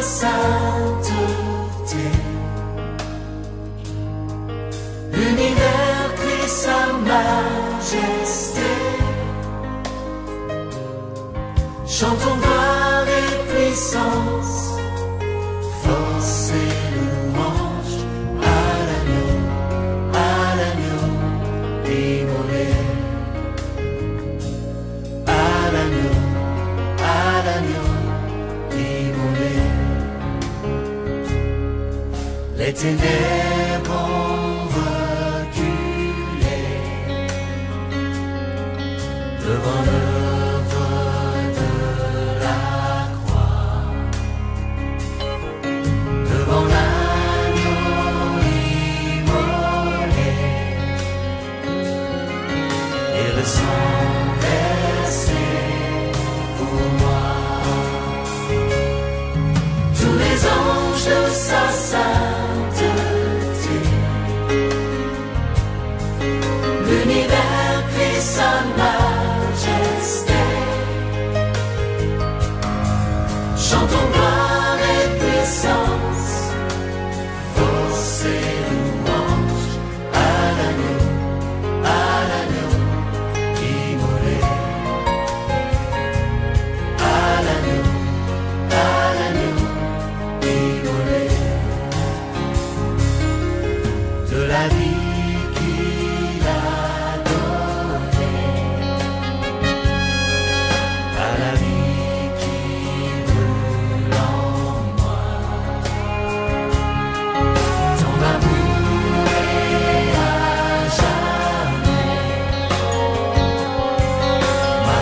sainteté. L'univers crie sa majesté. Chantons gloire et puissance, force et louange à l'agneau immolé. À l'agneau immolé. Les ténèbres ont reculé devant l'œuvre de la croix, devant l'agneau immolé et le sang versé pour moi. Tous les anges de sa sainteté, l'univers crie sa majesté. Chantons gloire et puissance, force et louange à l'agneau immolé. À l'agneau immolé. De la vie qu'il a donnée à la vie qui brûle en moi. Ton amour est à jamais ma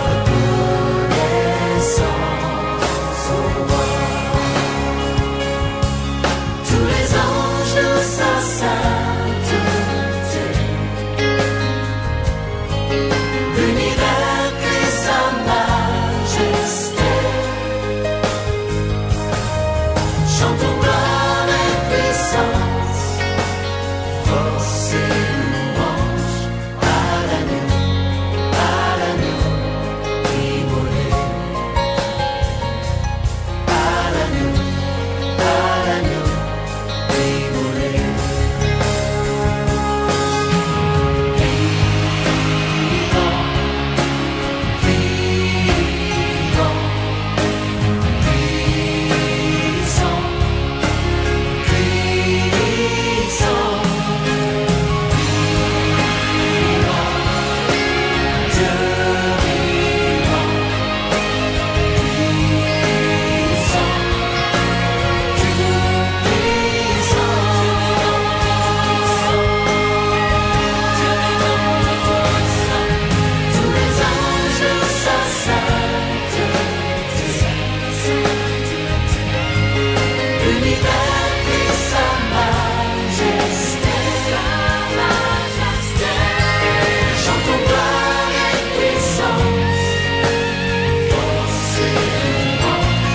reconnaissance au roi. Tous les anges de sa sainteté, l'univers crie sa majesté. Chantons gloire et puissance, force et louange à l'agneau immolé. À l'agneau immolé. Vivant, puissant, puissant, Dieu vivant, puissant, tout puissant. Tous les anges de sa sainteté, l'univers crie sa majesté. Chantons gloire et puissance, force et louange.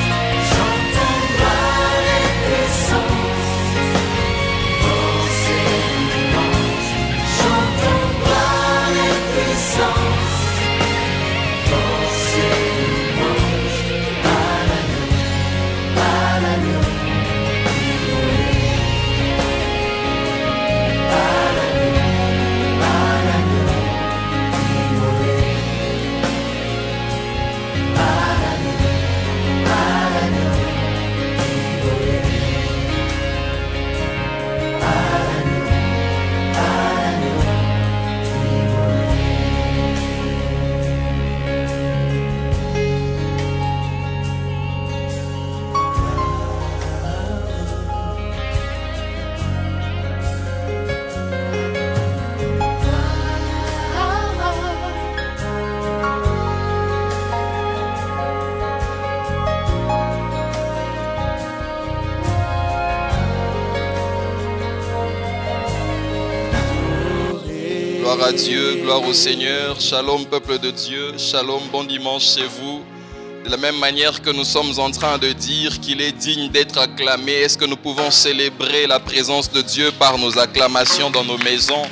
Chantons gloire et puissance, force et louange. Chantons gloire et puissance, force et louange à l'agneau immolé. À l'agneau immolé. À l'agneau immolé. À l'agneau Gloire à Dieu, gloire au Seigneur. Shalom peuple de Dieu, shalom, bon dimanche chez vous. De la même manière que nous sommes en train de dire qu'il est digne d'être acclamé, est-ce que nous pouvons célébrer la présence de Dieu par nos acclamations dans nos maisons?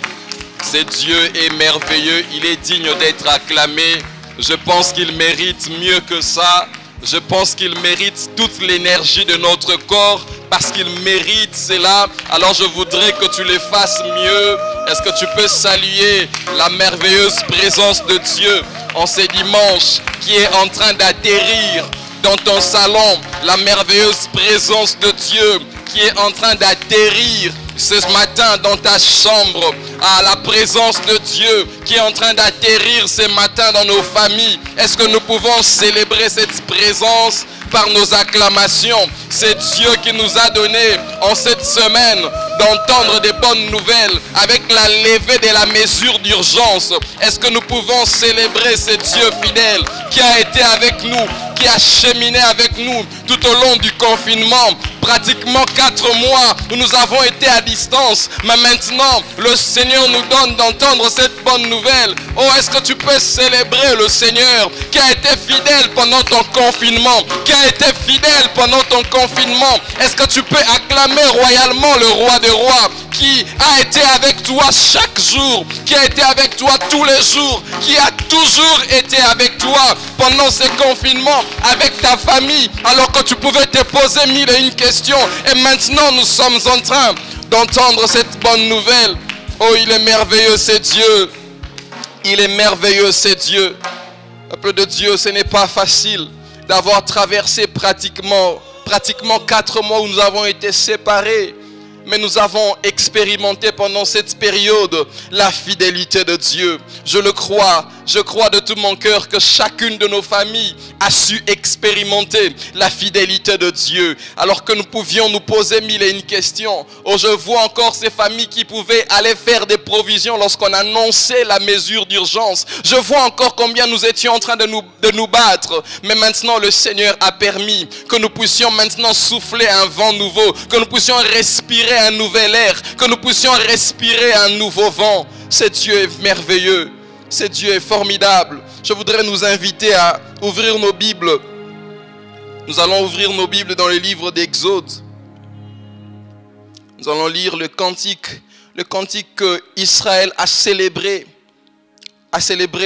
C'est Dieu est merveilleux, il est digne d'être acclamé. Je pense qu'il mérite mieux que ça. Je pense qu'il mérite toute l'énergie de notre corps parce qu'il mérite cela. Alors je voudrais que tu le fasses mieux. Est-ce que tu peux saluer la merveilleuse présence de Dieu en ce dimanche qui est en train d'atterrir dans ton salon? La merveilleuse présence de Dieu qui est en train d'atterrir ce matin dans ta chambre. À la présence de Dieu qui est en train d'atterrir ce matin dans nos familles. Est-ce que nous pouvons célébrer cette présence par nos acclamations? C'est Dieu qui nous a donné en cette semaine d'entendre des bonnes nouvelles avec la levée de la mesure d'urgence. Est-ce que nous pouvons célébrer ce Dieu fidèle qui a été avec nous, qui a cheminé avec nous tout au long du confinement? Pratiquement 4 mois où nous avons été à distance, mais maintenant le Seigneur nous donne d'entendre cette bonne nouvelle. Oh, est-ce que tu peux célébrer le Seigneur qui a été fidèle pendant ton confinement, qui a été fidèle pendant ton confinement? Est-ce que tu peux acclamer royalement le roi des rois qui a été avec toi chaque jour, qui a été avec toi tous les jours, qui a toujours été avec toi pendant ce confinement, avec ta famille, alors que tu pouvais te poser 1001 questions. Et maintenant, nous sommes en train d'entendre cette bonne nouvelle. Oh, il est merveilleux, c'est Dieu. Il est merveilleux, c'est Dieu. Peuple de Dieu, ce n'est pas facile d'avoir traversé pratiquement 4 mois où nous avons été séparés. Mais nous avons expérimenté pendant cette période la fidélité de Dieu. Je le crois, je crois de tout mon cœur que chacune de nos familles a su expérimenter la fidélité de Dieu. Alors que nous pouvions nous poser 1001 questions. Oh, je vois encore ces familles qui pouvaient aller faire des provisions lorsqu'on annonçait la mesure d'urgence. Je vois encore combien nous étions en train de nous battre. Mais maintenant, le Seigneur a permis que nous puissions maintenant souffler un vent nouveau, que nous puissions respirer un nouvel air, que nous puissions respirer un nouveau vent. Ce Dieu est merveilleux, ce Dieu est formidable. Je voudrais nous inviter à ouvrir nos Bibles. Nous allons ouvrir nos Bibles dans le livre d'Exode. Nous allons lire le cantique que Israël a célébré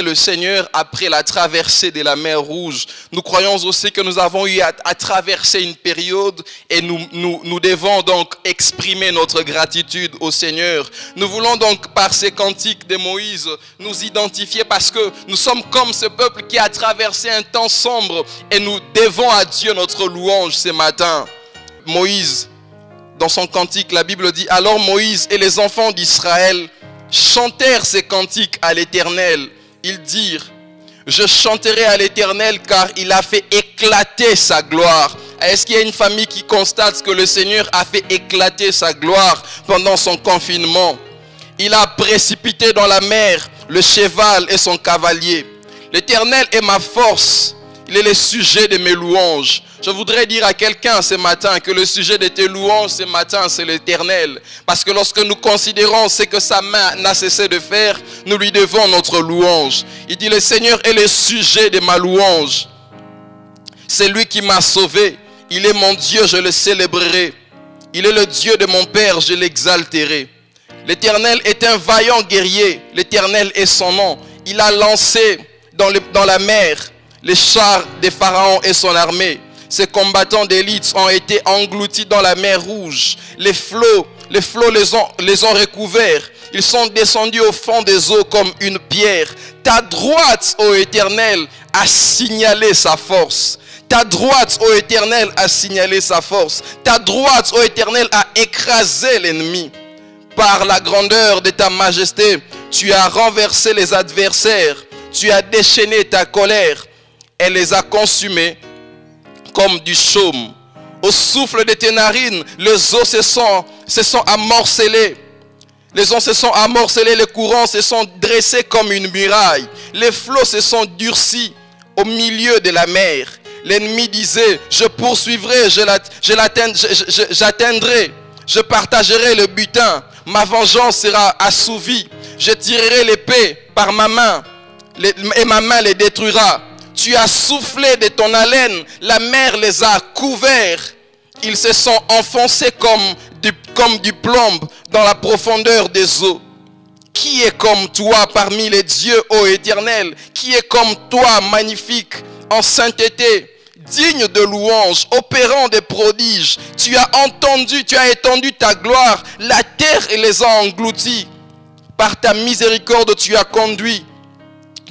le Seigneur après la traversée de la mer Rouge. Nous croyons aussi que nous avons eu à traverser une période et nous devons donc exprimer notre gratitude au Seigneur. Nous voulons donc par ces cantiques de Moïse nous identifier parce que nous sommes comme ce peuple qui a traversé un temps sombre et nous devons à Dieu notre louange ce matin. Moïse, dans son cantique, la Bible dit: alors Moïse et les enfants d'Israël chantèrent ces cantiques à l'Éternel. Ils dirent: je chanterai à l'Éternel car il a fait éclater sa gloire. Est-ce qu'il y a une famille qui constate que le Seigneur a fait éclater sa gloire pendant son confinement? Il a précipité dans la mer le cheval et son cavalier. L'Éternel est ma force. Il est le sujet de mes louanges. Je voudrais dire à quelqu'un ce matin que le sujet de tes louanges ce matin, c'est l'Éternel. Parce que lorsque nous considérons ce que sa main n'a cessé de faire, nous lui devons notre louange. Il dit: le Seigneur est le sujet de ma louange. C'est lui qui m'a sauvé. Il est mon Dieu, je le célébrerai. Il est le Dieu de mon Père, je l'exalterai. L'Éternel est un vaillant guerrier. L'Éternel est son nom. Il a lancé dans la mer les chars des pharaons et son armée. Ces combattants d'élite ont été engloutis dans la mer Rouge. Les flots les ont recouverts. Ils sont descendus au fond des eaux comme une pierre. Ta droite, ô Éternel, a signalé sa force. Ta droite, ô Éternel, a signalé sa force. Ta droite, ô Éternel, a écrasé l'ennemi. Par la grandeur de ta majesté, tu as renversé les adversaires. Tu as déchaîné ta colère. Elle les a consumés comme du chaume. Au souffle de tes narines, les eaux se sont amorcellés. Les eaux se sont amorcellés, les courants se sont dressés comme une muraille. Les flots se sont durcis au milieu de la mer. L'ennemi disait: je poursuivrai, j'atteindrai, je partagerai le butin. Ma vengeance sera assouvie. Je tirerai l'épée par ma main et ma main les détruira. Tu as soufflé de ton haleine, la mer les a couverts. Ils se sont enfoncés comme du plomb dans la profondeur des eaux. Qui est comme toi parmi les dieux, ô Éternel? Qui est comme toi, magnifique en sainteté, digne de louange, opérant des prodiges. Tu as étendu ta gloire, la terre les a engloutis. Par ta miséricorde, tu as conduit,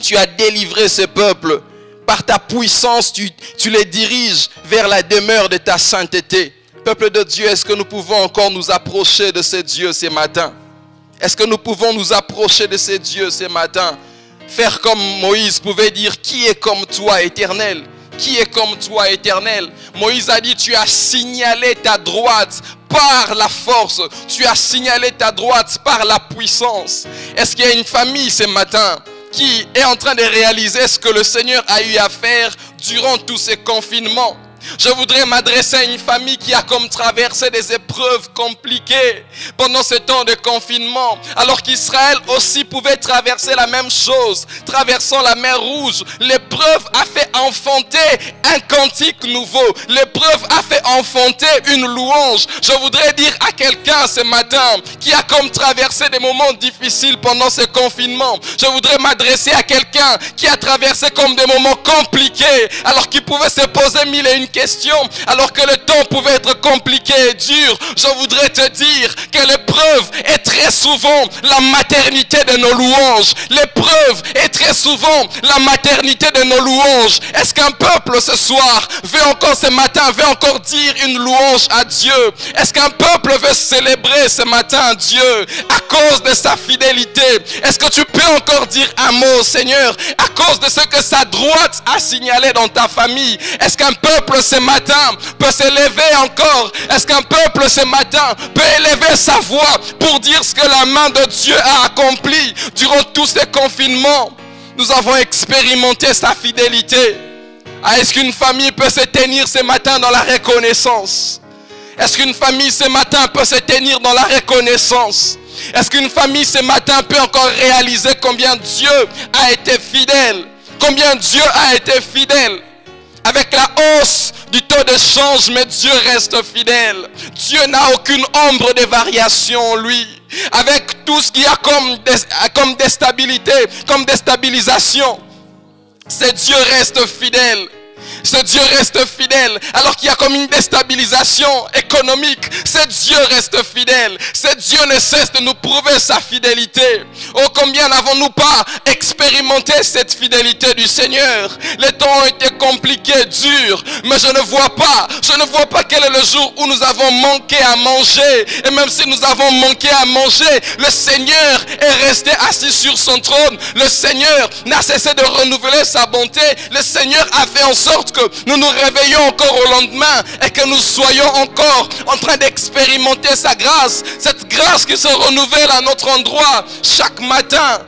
tu as délivré ce peuple. Par ta puissance, tu les diriges vers la demeure de ta sainteté. Peuple de Dieu, est-ce que nous pouvons encore nous approcher de ces dieux ce matin? Est-ce que nous pouvons nous approcher de ces dieux ce matin? Faire comme Moïse pouvait dire, qui est comme toi, Éternel? Qui est comme toi, Éternel? Moïse a dit, tu as signalé ta droite par la force. Tu as signalé ta droite par la puissance. Est-ce qu'il y a une famille ce matin qui est en train de réaliser ce que le Seigneur a eu à faire durant tous ces confinements? Je voudrais m'adresser à une famille qui a comme traversé des épreuves compliquées pendant ce temps de confinement, alors qu'Israël aussi pouvait traverser la même chose, traversant la mer Rouge. L'épreuve a fait enfanter un cantique nouveau. L'épreuve a fait enfanter une louange. Je voudrais dire à quelqu'un ce matin qui a comme traversé des moments difficiles pendant ce confinement, je voudrais m'adresser à quelqu'un qui a traversé comme des moments compliqués, alors qu'il pouvait se poser mille et une questions, alors que le temps pouvait être compliqué et dur. Je voudrais te dire que l'épreuve est très souvent la maternité de nos louanges. L'épreuve est très souvent la maternité de nos louanges. Est-ce qu'un peuple ce soir veut encore ce matin, veut encore dire une louange à Dieu? Est-ce qu'un peuple veut célébrer ce matin Dieu à cause de sa fidélité? Est-ce que tu peux encore dire un mot, Seigneur, à cause de ce que sa droite a signalé dans ta famille? Est-ce qu'un peuple ce matin peut s'élever encore? Est-ce qu'un peuple ce matin peut élever sa voix pour dire ce que la main de Dieu a accompli durant tous ces confinements? Nous avons expérimenté sa fidélité. Est-ce qu'une famille peut se tenir ce matin dans la reconnaissance? Est-ce qu'une famille ce matin peut se tenir dans la reconnaissance? Est-ce qu'une famille ce matin peut encore réaliser combien Dieu a été fidèle? Combien Dieu a été fidèle? Avec la hausse du taux de change, mais Dieu reste fidèle. Dieu n'a aucune ombre de variation en lui. Avec tout ce qu'il y a comme déstabilisation, ce Dieu reste fidèle. Ce Dieu reste fidèle. Alors qu'il y a comme une déstabilisation économique, ce Dieu reste fidèle. Ce Dieu ne cesse de nous prouver sa fidélité. Oh, combien n'avons-nous pas expérimenté cette fidélité du Seigneur? Les temps ont été compliqués, durs, mais je ne vois pas quel est le jour où nous avons manqué à manger. Et même si nous avons manqué à manger, le Seigneur est resté assis sur son trône. Le Seigneur n'a cessé de renouveler sa bonté. Le Seigneur a fait en sorte que nous nous réveillons encore au lendemain et que nous soyons encore en train d'expérimenter sa grâce, cette grâce qui se renouvelle à notre endroit chaque matin.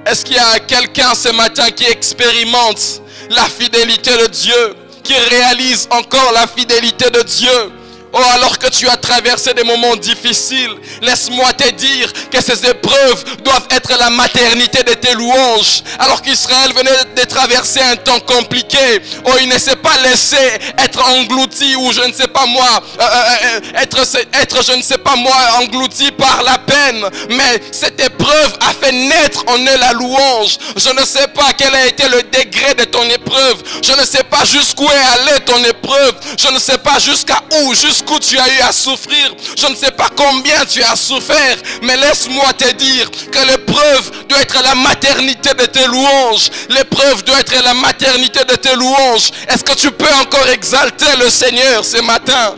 Est-ce qu'il y a quelqu'un ce matin qui expérimente la fidélité de Dieu, qui réalise encore la fidélité de Dieu? Oh, alors que tu as traversé des moments difficiles, laisse-moi te dire que ces épreuves doivent être la maternité de tes louanges. Alors qu'Israël venait de traverser un temps compliqué, oh, il ne s'est pas laissé être englouti, ou je ne sais pas moi, je ne sais pas moi, englouti par la peine. Mais cette épreuve a fait naître en eux la louange. Je ne sais pas quel a été le degré de ton épreuve. Je ne sais pas jusqu'où est allée ton épreuve. Je ne sais pas jusqu'à où, jusqu'où tu as eu à souffrir. Je ne sais pas combien tu as souffert, mais laisse-moi te dire que l'épreuve doit être la maternité de tes louanges. L'épreuve doit être la maternité de tes louanges. Est-ce que tu peux encore exalter le Seigneur ce matin?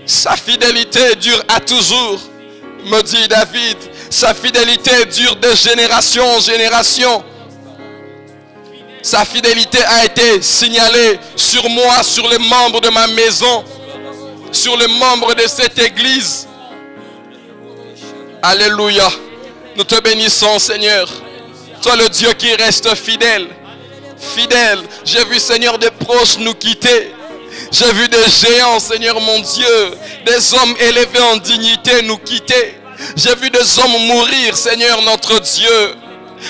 Sa fidélité dure à toujours, me dit David. Sa fidélité dure de génération en génération. Sa fidélité a été signalée sur moi, sur les membres de ma maison, sur les membres de cette église. Alléluia. Nous te bénissons, Seigneur. Toi, le Dieu qui reste fidèle. Fidèle. J'ai vu, Seigneur, des proches nous quitter. J'ai vu des géants, Seigneur mon Dieu, des hommes élevés en dignité nous quitter. J'ai vu des hommes mourir, Seigneur notre Dieu.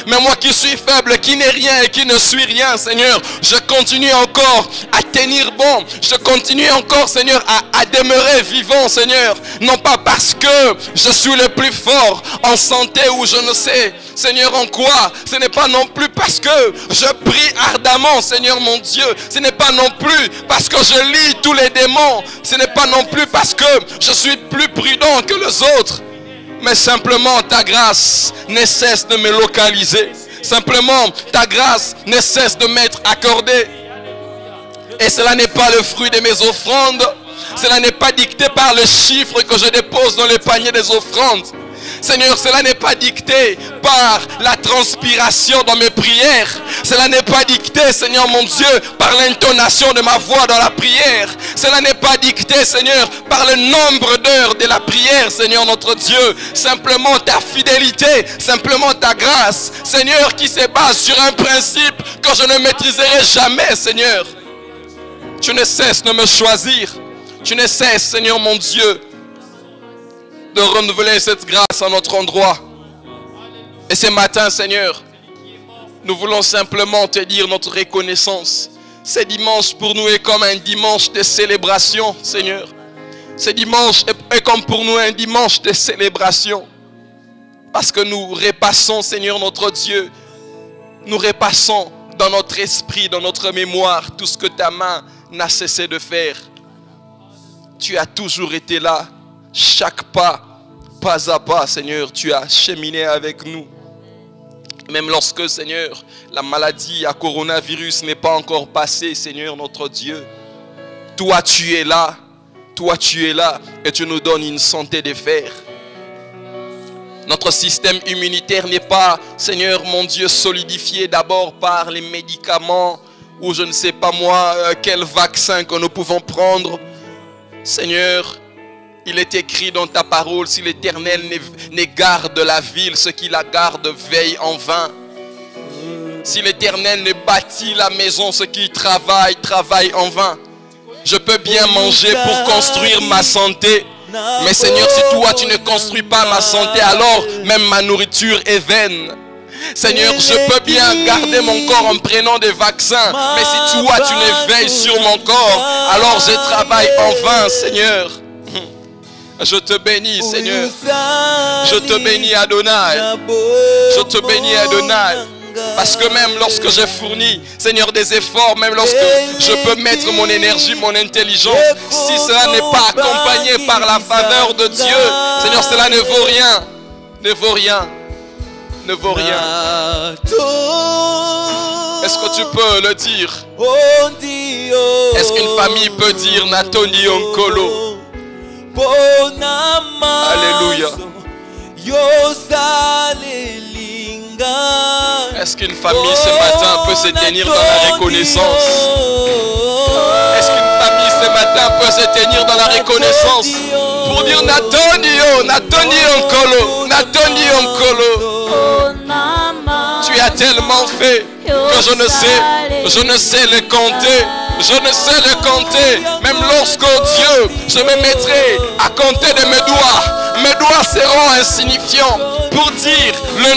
Mais moi qui suis faible, qui n'ai rien et qui ne suis rien, Seigneur, je continue encore à tenir bon. Je continue encore, Seigneur, à demeurer vivant, Seigneur. Non pas parce que je suis le plus fort en santé ou je ne sais, Seigneur, en quoi. Ce n'est pas non plus parce que je prie ardemment, Seigneur mon Dieu. Ce n'est pas non plus parce que je lis tous les démons. Ce n'est pas non plus parce que je suis plus prudent que les autres. Mais simplement ta grâce ne cesse de me localiser. Simplement ta grâce ne cesse de m'être accordée. Et cela n'est pas le fruit de mes offrandes. Cela n'est pas dicté par le chiffre que je dépose dans le panier des offrandes. Seigneur, cela n'est pas dicté par la transpiration dans mes prières. Cela n'est pas dicté, Seigneur mon Dieu, par l'intonation de ma voix dans la prière. Cela n'est pas dicté, Seigneur, par le nombre d'heures de la prière, Seigneur notre Dieu. Simplement ta fidélité, simplement ta grâce, Seigneur, qui se base sur un principe que je ne maîtriserai jamais, Seigneur. Tu ne cesses de me choisir. Tu ne cesses, Seigneur mon Dieu, de renouveler cette grâce à notre endroit. Et ce matin, Seigneur, nous voulons simplement te dire notre reconnaissance. Ce dimanche pour nous est comme un dimanche de célébration, Seigneur. Ce dimanche est comme pour nous un dimanche de célébration. Parce que nous repassons, Seigneur notre Dieu, nous repassons dans notre esprit, dans notre mémoire, tout ce que ta main n'a cessé de faire. Tu as toujours été là, chaque pas à pas, Seigneur, tu as cheminé avec nous. Même lorsque, Seigneur, la maladie à coronavirus n'est pas encore passée, Seigneur notre Dieu. Toi, tu es là. Toi, tu es là et tu nous donnes une santé de fer. Notre système immunitaire n'est pas, Seigneur mon Dieu, solidifié d'abord par les médicaments ou je ne sais pas moi, quel vaccin que nous pouvons prendre. Seigneur, il est écrit dans ta parole, si l'Éternel ne garde la ville, ceux qui la gardent veillent en vain. Si l'Éternel ne bâtit la maison, ceux qui travaillent en vain. Je peux bien manger pour construire ma santé. Mais Seigneur, si toi tu ne construis pas ma santé, alors même ma nourriture est vaine. Seigneur, je peux bien garder mon corps en prenant des vaccins. Mais si toi tu ne veilles sur mon corps, alors je travaille en vain, Seigneur. Je te bénis, Seigneur. Je te bénis, Adonai. Je te bénis, Adonai. Parce que même lorsque j'ai fourni, Seigneur, des efforts, même lorsque je peux mettre mon énergie, mon intelligence, si cela n'est pas accompagné par la faveur de Dieu, Seigneur, cela ne vaut rien. Ne vaut rien. Ne vaut rien. Est-ce que tu peux le dire? Est-ce qu'une famille peut dire Natoni Onkolo? Alléluia. Est-ce qu'une famille ce matin peut se tenir dans la reconnaissance? Est-ce qu'une famille ce matin peut se tenir dans la reconnaissance pour dire Natonio, Natoni Onkolo, Natoni Onkolo? Tu as tellement fait que je ne sais le compter. Je ne sais le compter. Même lorsque Dieu, je me mettrai à compter de mes doigts seront insignifiants pour dire le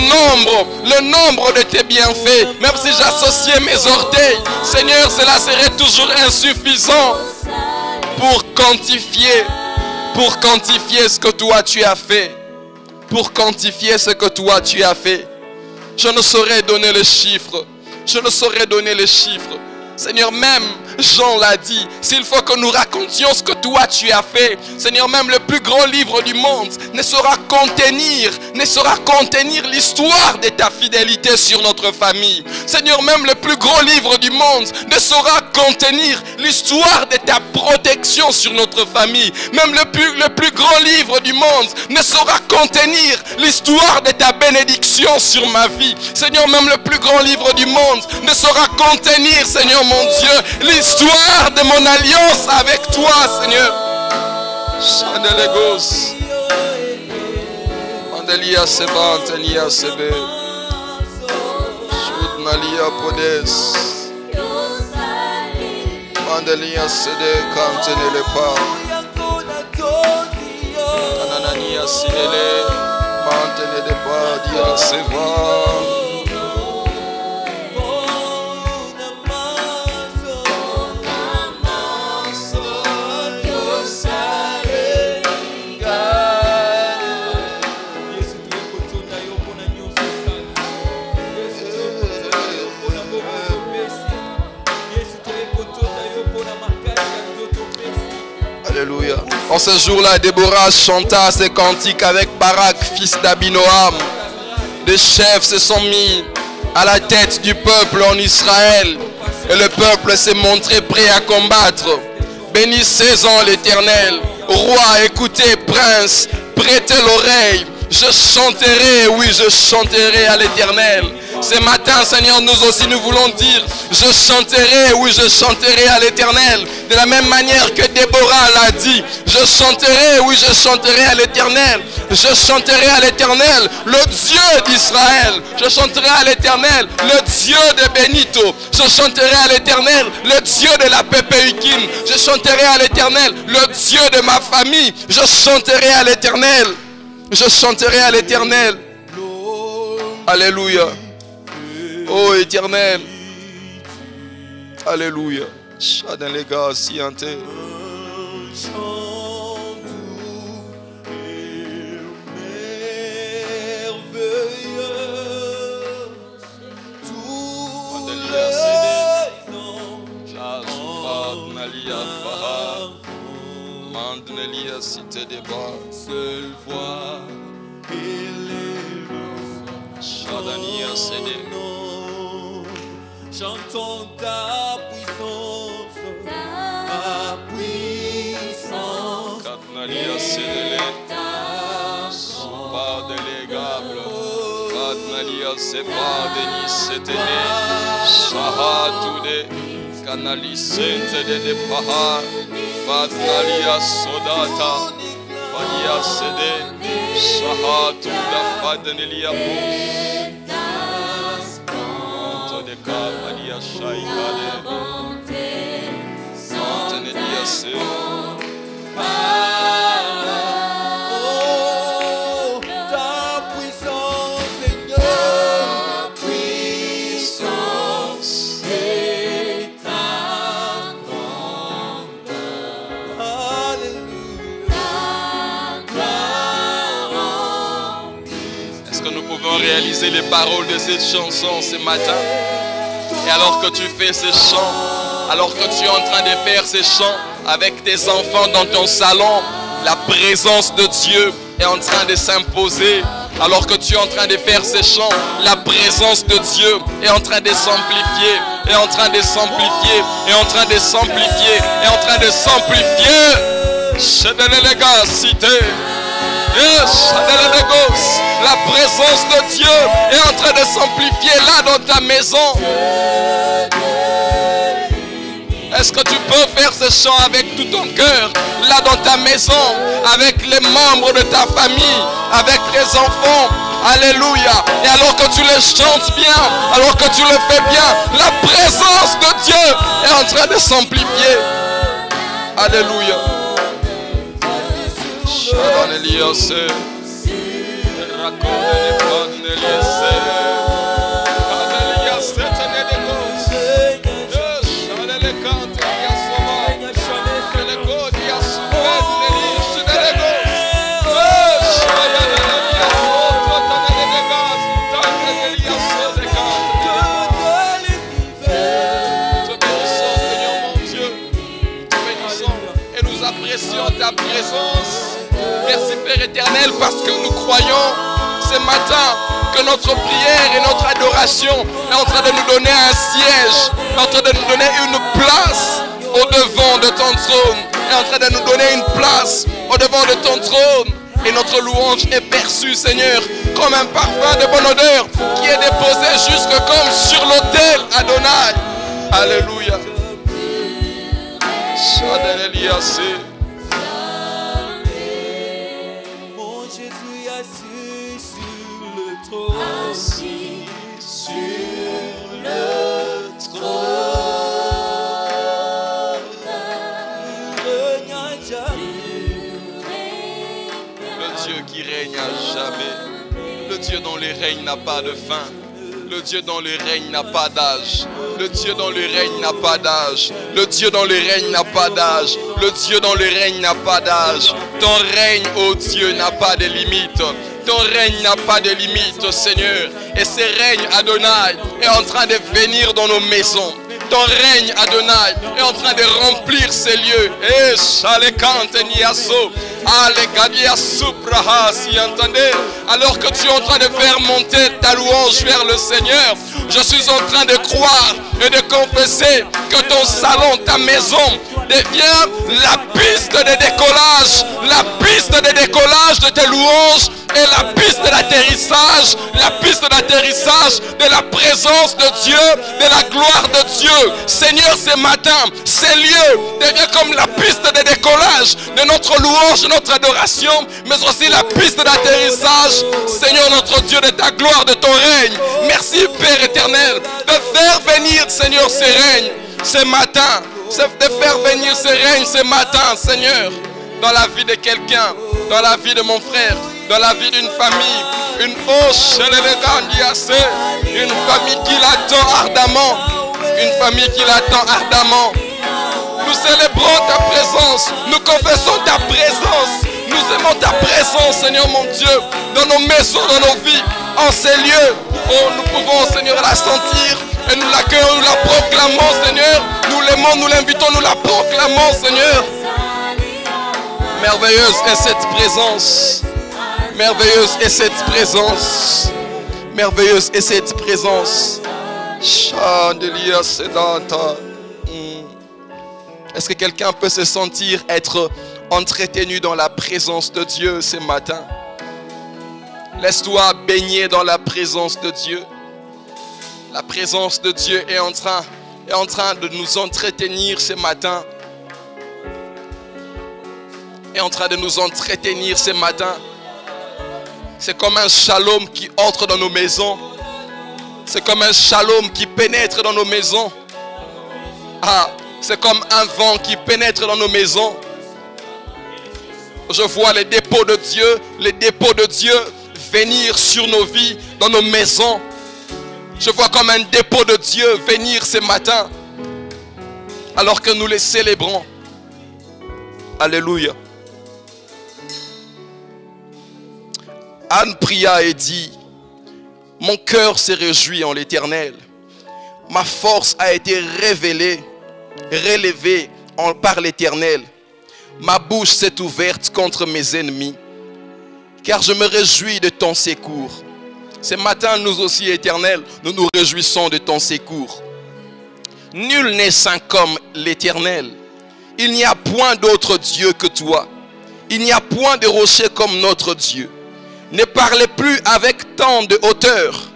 nombre de tes bienfaits. Même si j'associais mes orteils, Seigneur, cela serait toujours insuffisant pour quantifier ce que toi tu as fait. Pour quantifier ce que toi tu as fait. Je ne saurais donner les chiffres. Je ne saurais donner les chiffres. Seigneur, même Jean l'a dit, s'il faut que nous racontions ce que toi tu as fait, Seigneur, même le plus grand livre du monde ne saura contenir l'histoire de ta fidélité sur notre famille. Seigneur, même le plus grand livre du monde ne saura contenir l'histoire de ta protection sur notre famille. Même le plus grand livre du monde ne saura contenir l'histoire de ta bénédiction sur ma vie. Seigneur, même le plus grand livre du monde ne saura contenir, Seigneur mon Dieu, l'histoire de mon alliance avec toi, Seigneur. Chandelegos. Mandelia seba, antelia sebe. Shudnalia podes. Mandelia sede, kantenele pa. Kananania sinele. Mantene de pa, dia seba. Alléluia. En ce jour-là, Déborah chanta ses cantiques avec Barak, fils d'Abinoam. Des chefs se sont mis à la tête du peuple en Israël. Et le peuple s'est montré prêt à combattre. Bénissez-en l'Éternel. Roi, écoutez, prince, prêtez l'oreille. Je chanterai, oui, je chanterai à l'Éternel. Ce matin, Seigneur, nous aussi, nous voulons dire, je chanterai, oui, je chanterai à l'Éternel. De la même manière que Déborah l'a dit, je chanterai, oui, je chanterai à l'Éternel. Je chanterai à l'Éternel, le Dieu d'Israël. Je chanterai à l'Éternel, le Dieu de Benito. Je chanterai à l'Éternel, le Dieu de la Pépéikin. Je chanterai à l'Éternel, le Dieu de ma famille. Je chanterai à l'Éternel. Je chanterai à l'Éternel. Alléluia. Oh Éternel. Alléluia. Chadin les gars, si un tel. Cité des bas, seule voix, Chadania CD. Chantons ta puissance, ta puissance. Katnalia CD, pas délégable. Katnalia c'est pas Denis c'était Shahatoude, Kanali Sainte de Paha. Fadnalia Sodata, Fadia Sede, Shahatuda Fadnelia Bus, Todeka Fadia Shaikade, Santenelia Se. Réaliser les paroles de cette chanson ce matin. Et alors que tu fais ces chants, alors que tu es en train de faire ces chants avec tes enfants dans ton salon, la présence de Dieu est en train de s'imposer. Alors que tu es en train de faire ces chants, la présence de Dieu est en train de s'amplifier, est en train de s'amplifier, est en train de s'amplifier, est en train de s'amplifier. Les gars, cité. Yes, la présence de Dieu est en train de s'amplifier là dans ta maison. Est-ce que tu peux faire ce chant avec tout ton cœur là dans ta maison, avec les membres de ta famille, avec tes enfants? Alléluia. Et alors que tu les chantes bien, alors que tu le fais bien, la présence de Dieu est en train de s'amplifier. Alléluia. Ta présence. Merci Père éternel parce que nous croyons ce matin que notre prière et notre adoration est en train de nous donner un siège, est en train de nous donner une place au devant de ton trône, est en train de nous donner une place au devant de ton trône. Et notre louange est perçue, Seigneur, comme un parfum de bonne odeur qui est déposé jusque comme sur l'autel Adonai. Alléluia. Mon Jésus est assis sur le trône. Assis sur le trône. Le Dieu qui règne à jamais. Le Dieu dont le règne n'a pas de fin. Le Dieu dont le règne n'a pas d'âge. Le Dieu dont le règne n'a pas d'âge. Le Dieu dont le règne n'a pas d'âge. Le Dieu dont le règne n'a pas d'âge. Ton règne, ô Dieu, n'a pas de limite. Ton règne n'a pas de limite, Seigneur. Et ce règne, Adonai, est en train de venir dans nos maisons. ton règne, Adonai, est en train de remplir ces lieux. Et alors que tu es en train de faire monter ta louange vers le Seigneur, je suis en train de croire et de confesser que ton salon, ta maison devient la piste de décollage, la piste de décollage de tes louanges et la piste d'atterrissage, de la présence de Dieu, de la gloire de Dieu. Seigneur, ce matin, ces lieux deviennent comme la piste de décollage de notre louange, de notre adoration, mais aussi la piste d'atterrissage, Seigneur notre Dieu, de ta gloire, de ton règne. Merci Père éternel de faire venir, Seigneur, ces règnes ce matin, de faire venir ces règnes ce matin, Seigneur, dans la vie de quelqu'un, dans la vie de mon frère, dans la vie d'une famille, une famille qui l'attend ardemment, Nous célébrons ta présence, nous confessons ta présence, nous aimons ta présence, Seigneur mon Dieu, dans nos maisons, dans nos vies, en ces lieux où nous pouvons, Seigneur, la sentir et nous l'accueillons, nous la proclamons, Seigneur, nous l'aimons, nous l'invitons, nous la proclamons, Seigneur. Merveilleuse est cette présence. Merveilleuse est cette présence. Merveilleuse est cette présence. Chandelier sédanta. Est-ce que quelqu'un peut se sentir être entretenu dans la présence de Dieu ce matin? Laisse-toi baigner dans la présence de Dieu. La présence de Dieu est en train de nous entretenir ce matin. Est en train de nous entretenir ce matin. C'est comme un shalom qui entre dans nos maisons. C'est comme un shalom qui pénètre dans nos maisons. C'est comme un vent qui pénètre dans nos maisons. Je vois les dépôts de Dieu venir sur nos vies, dans nos maisons. Je vois comme un dépôt de Dieu venir ce matin, alors que nous les célébrons. Alléluia. Anne pria et dit: mon cœur s'est réjoui en l'Éternel. Ma force a été relevée par l'Éternel. Ma bouche s'est ouverte contre mes ennemis, car je me réjouis de ton secours. Ce matin, nous aussi, Éternel, nous nous réjouissons de ton secours. Nul n'est saint comme l'Éternel. Il n'y a point d'autre Dieu que toi. Il n'y a point de rocher comme notre Dieu. Ne parlez plus avec tant de hauteur.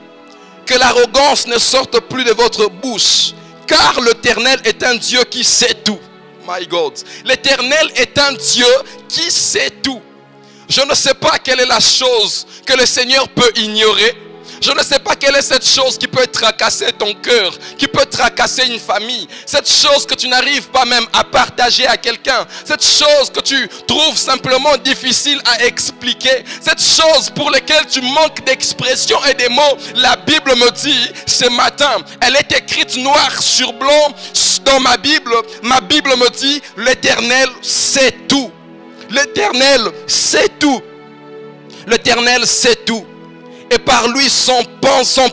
Que l'arrogance ne sorte plus de votre bouche. Car l'Éternel est un Dieu qui sait tout. My God. L'Éternel est un Dieu qui sait tout. Je ne sais pas quelle est la chose que le Seigneur peut ignorer. Je ne sais pas quelle est cette chose qui peut tracasser ton cœur, qui peut tracasser une famille. Cette chose que tu n'arrives pas même à partager à quelqu'un. Cette chose que tu trouves simplement difficile à expliquer. Cette chose pour laquelle tu manques d'expression et des mots. La Bible me dit ce matin, elle est écrite noir sur blanc dans ma Bible. Ma Bible me dit, l'Éternel sait tout. L'Éternel sait tout. L'Éternel sait tout. Et par lui sont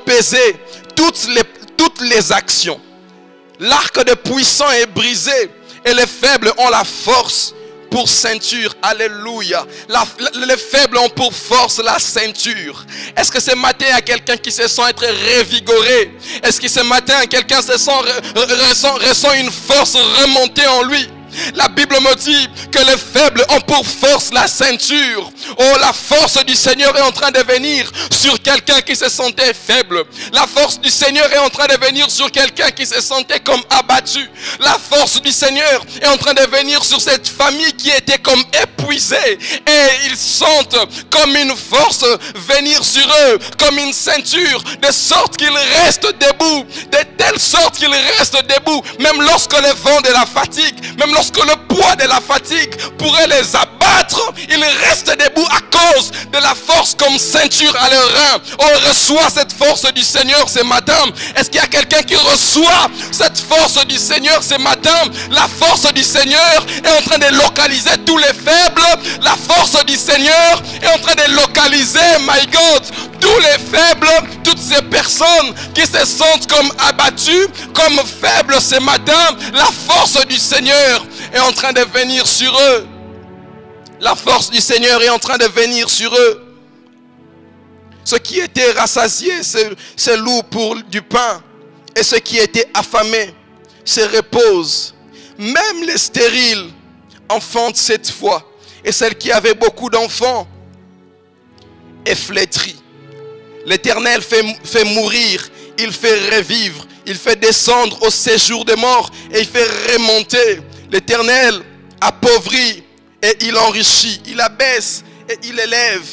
pesées toutes les actions. L'arc des puissants est brisé et les faibles ont la force pour ceinture. Alléluia. Les faibles ont pour force la ceinture. Est-ce que ce matin, il y a quelqu'un qui se sent être révigoré? Est-ce que ce matin, quelqu'un ressent une force remonter en lui? La Bible me dit que les faibles ont pour force la ceinture. Oh, la force du Seigneur est en train de venir sur quelqu'un qui se sentait faible. La force du Seigneur est en train de venir sur quelqu'un qui se sentait comme abattu. La force du Seigneur est en train de venir sur cette famille qui était comme épuisée. Et ils sentent comme une force venir sur eux, comme une ceinture, de sorte qu'ils restent debout. De telle sorte qu'ils restent debout, même lorsque le vent de la fatigue, même lorsque le poids de la fatigue pourrait les abattre, ils restent debout à cause de la force comme ceinture à leurs reins. On reçoit cette force du Seigneur ce matin. Est-ce qu'il y a quelqu'un qui reçoit cette force du Seigneur ce matin? La force du Seigneur est en train de localiser tous les faibles. La force du Seigneur est en train de localiser, my God, tous les faibles, toutes ces personnes qui se sentent comme abattues, comme faibles ce matin. La force du Seigneur est en train de venir sur eux. La force du Seigneur est en train de venir sur eux. Ceux qui étaient rassasiés se louent pour du pain. Et ceux qui étaient affamés se reposent. Même les stériles enfantent cette fois. Et celles qui avaient beaucoup d'enfants est flétrie. L'Éternel fait mourir, il fait revivre, il fait descendre au séjour des morts et il fait remonter. L'Éternel appauvrit et il enrichit, il abaisse et il élève.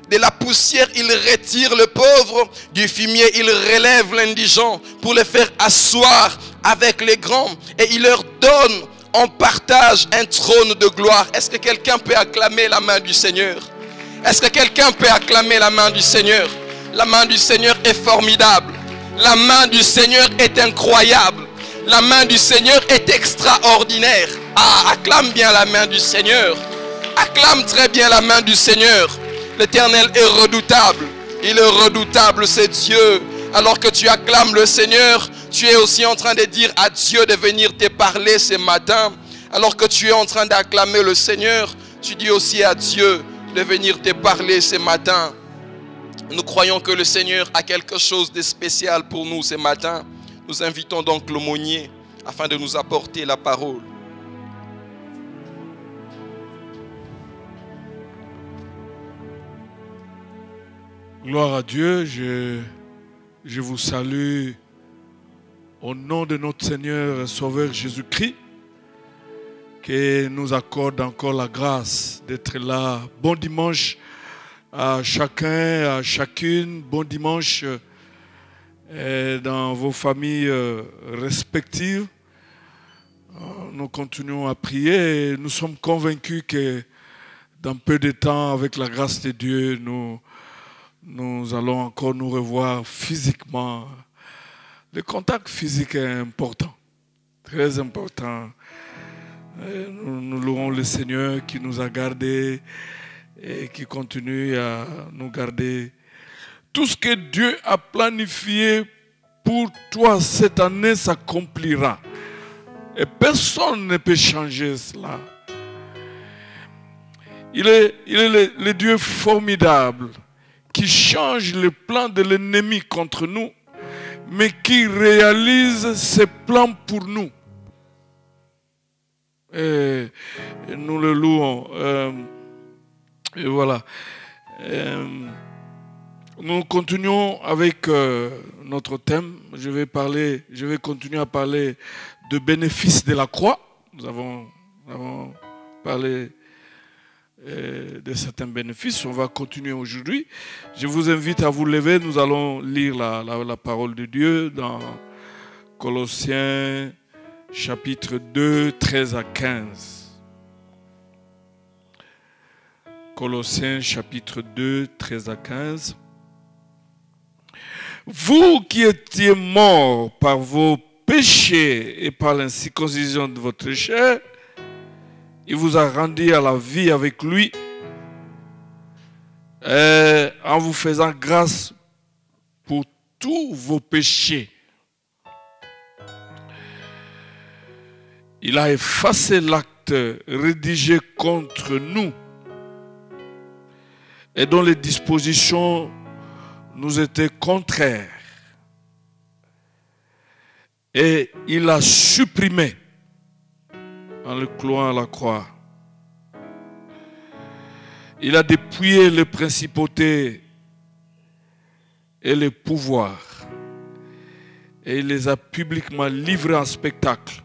De la poussière, il retire le pauvre, du fumier, il relève l'indigent pour le faire asseoir avec les grands et il leur donne en partage un trône de gloire. Est-ce que quelqu'un peut acclamer la main du Seigneur? Est-ce que quelqu'un peut acclamer la main du Seigneur? La main du Seigneur est formidable. La main du Seigneur est incroyable. La main du Seigneur est extraordinaire. Ah, acclame bien la main du Seigneur. Acclame très bien la main du Seigneur. L'Éternel est redoutable. Il est redoutable, c'est Dieu. Alors que tu acclames le Seigneur, tu es aussi en train de dire à Dieu de venir te parler ce matin. Alors que tu es en train d'acclamer le Seigneur, tu dis aussi à Dieu de venir te parler ce matin. Nous croyons que le Seigneur a quelque chose de spécial pour nous ce matin. Nous invitons donc l'aumônier afin de nous apporter la parole. Gloire à Dieu, je vous salue au nom de notre Seigneur et Sauveur Jésus-Christ, qui nous accorde encore la grâce d'être là. Bon dimanche à chacun, à chacune. Bon dimanche dans vos familles respectives. Nous continuons à prier et nous sommes convaincus que dans peu de temps, avec la grâce de Dieu, nous allons encore nous revoir physiquement. Le contact physique est important, très important. Nous louons le Seigneur qui nous a gardés et qui continue à nous garder. Tout ce que Dieu a planifié pour toi cette année s'accomplira. Et personne ne peut changer cela. Il est le Dieu formidable qui change le plan de l'ennemi contre nous, mais qui réalise ses plans pour nous. Et nous le louons. Et voilà. Nous continuons avec notre thème. Je vais continuer à parler de bénéfices de la croix. Nous avons parlé de certains bénéfices. On va continuer aujourd'hui. Je vous invite à vous lever. Nous allons lire la parole de Dieu dans Colossiens chapitre 2, 13 à 15. Colossiens chapitre 2, 13 à 15. Vous qui étiez morts par vos péchés et par l'incirconcision de votre chair, il vous a rendu à la vie avec lui en vous faisant grâce pour tous vos péchés. Il a effacé l'acte rédigé contre nous et dont les dispositions nous étaient contraires. Et il l'a supprimé en le clouant à la croix. Il a dépouillé les principautés et les pouvoirs. Et il les a publiquement livrés en spectacle,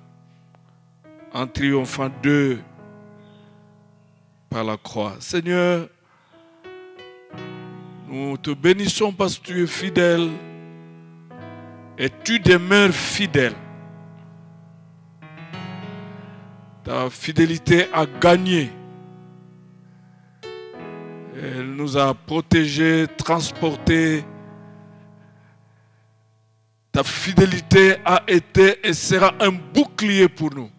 en triomphant d'eux par la croix. Seigneur, nous te bénissons parce que tu es fidèle et tu demeures fidèle. Ta fidélité a gagné. Elle nous a protégés, transportés. Ta fidélité a été et sera un bouclier pour nous.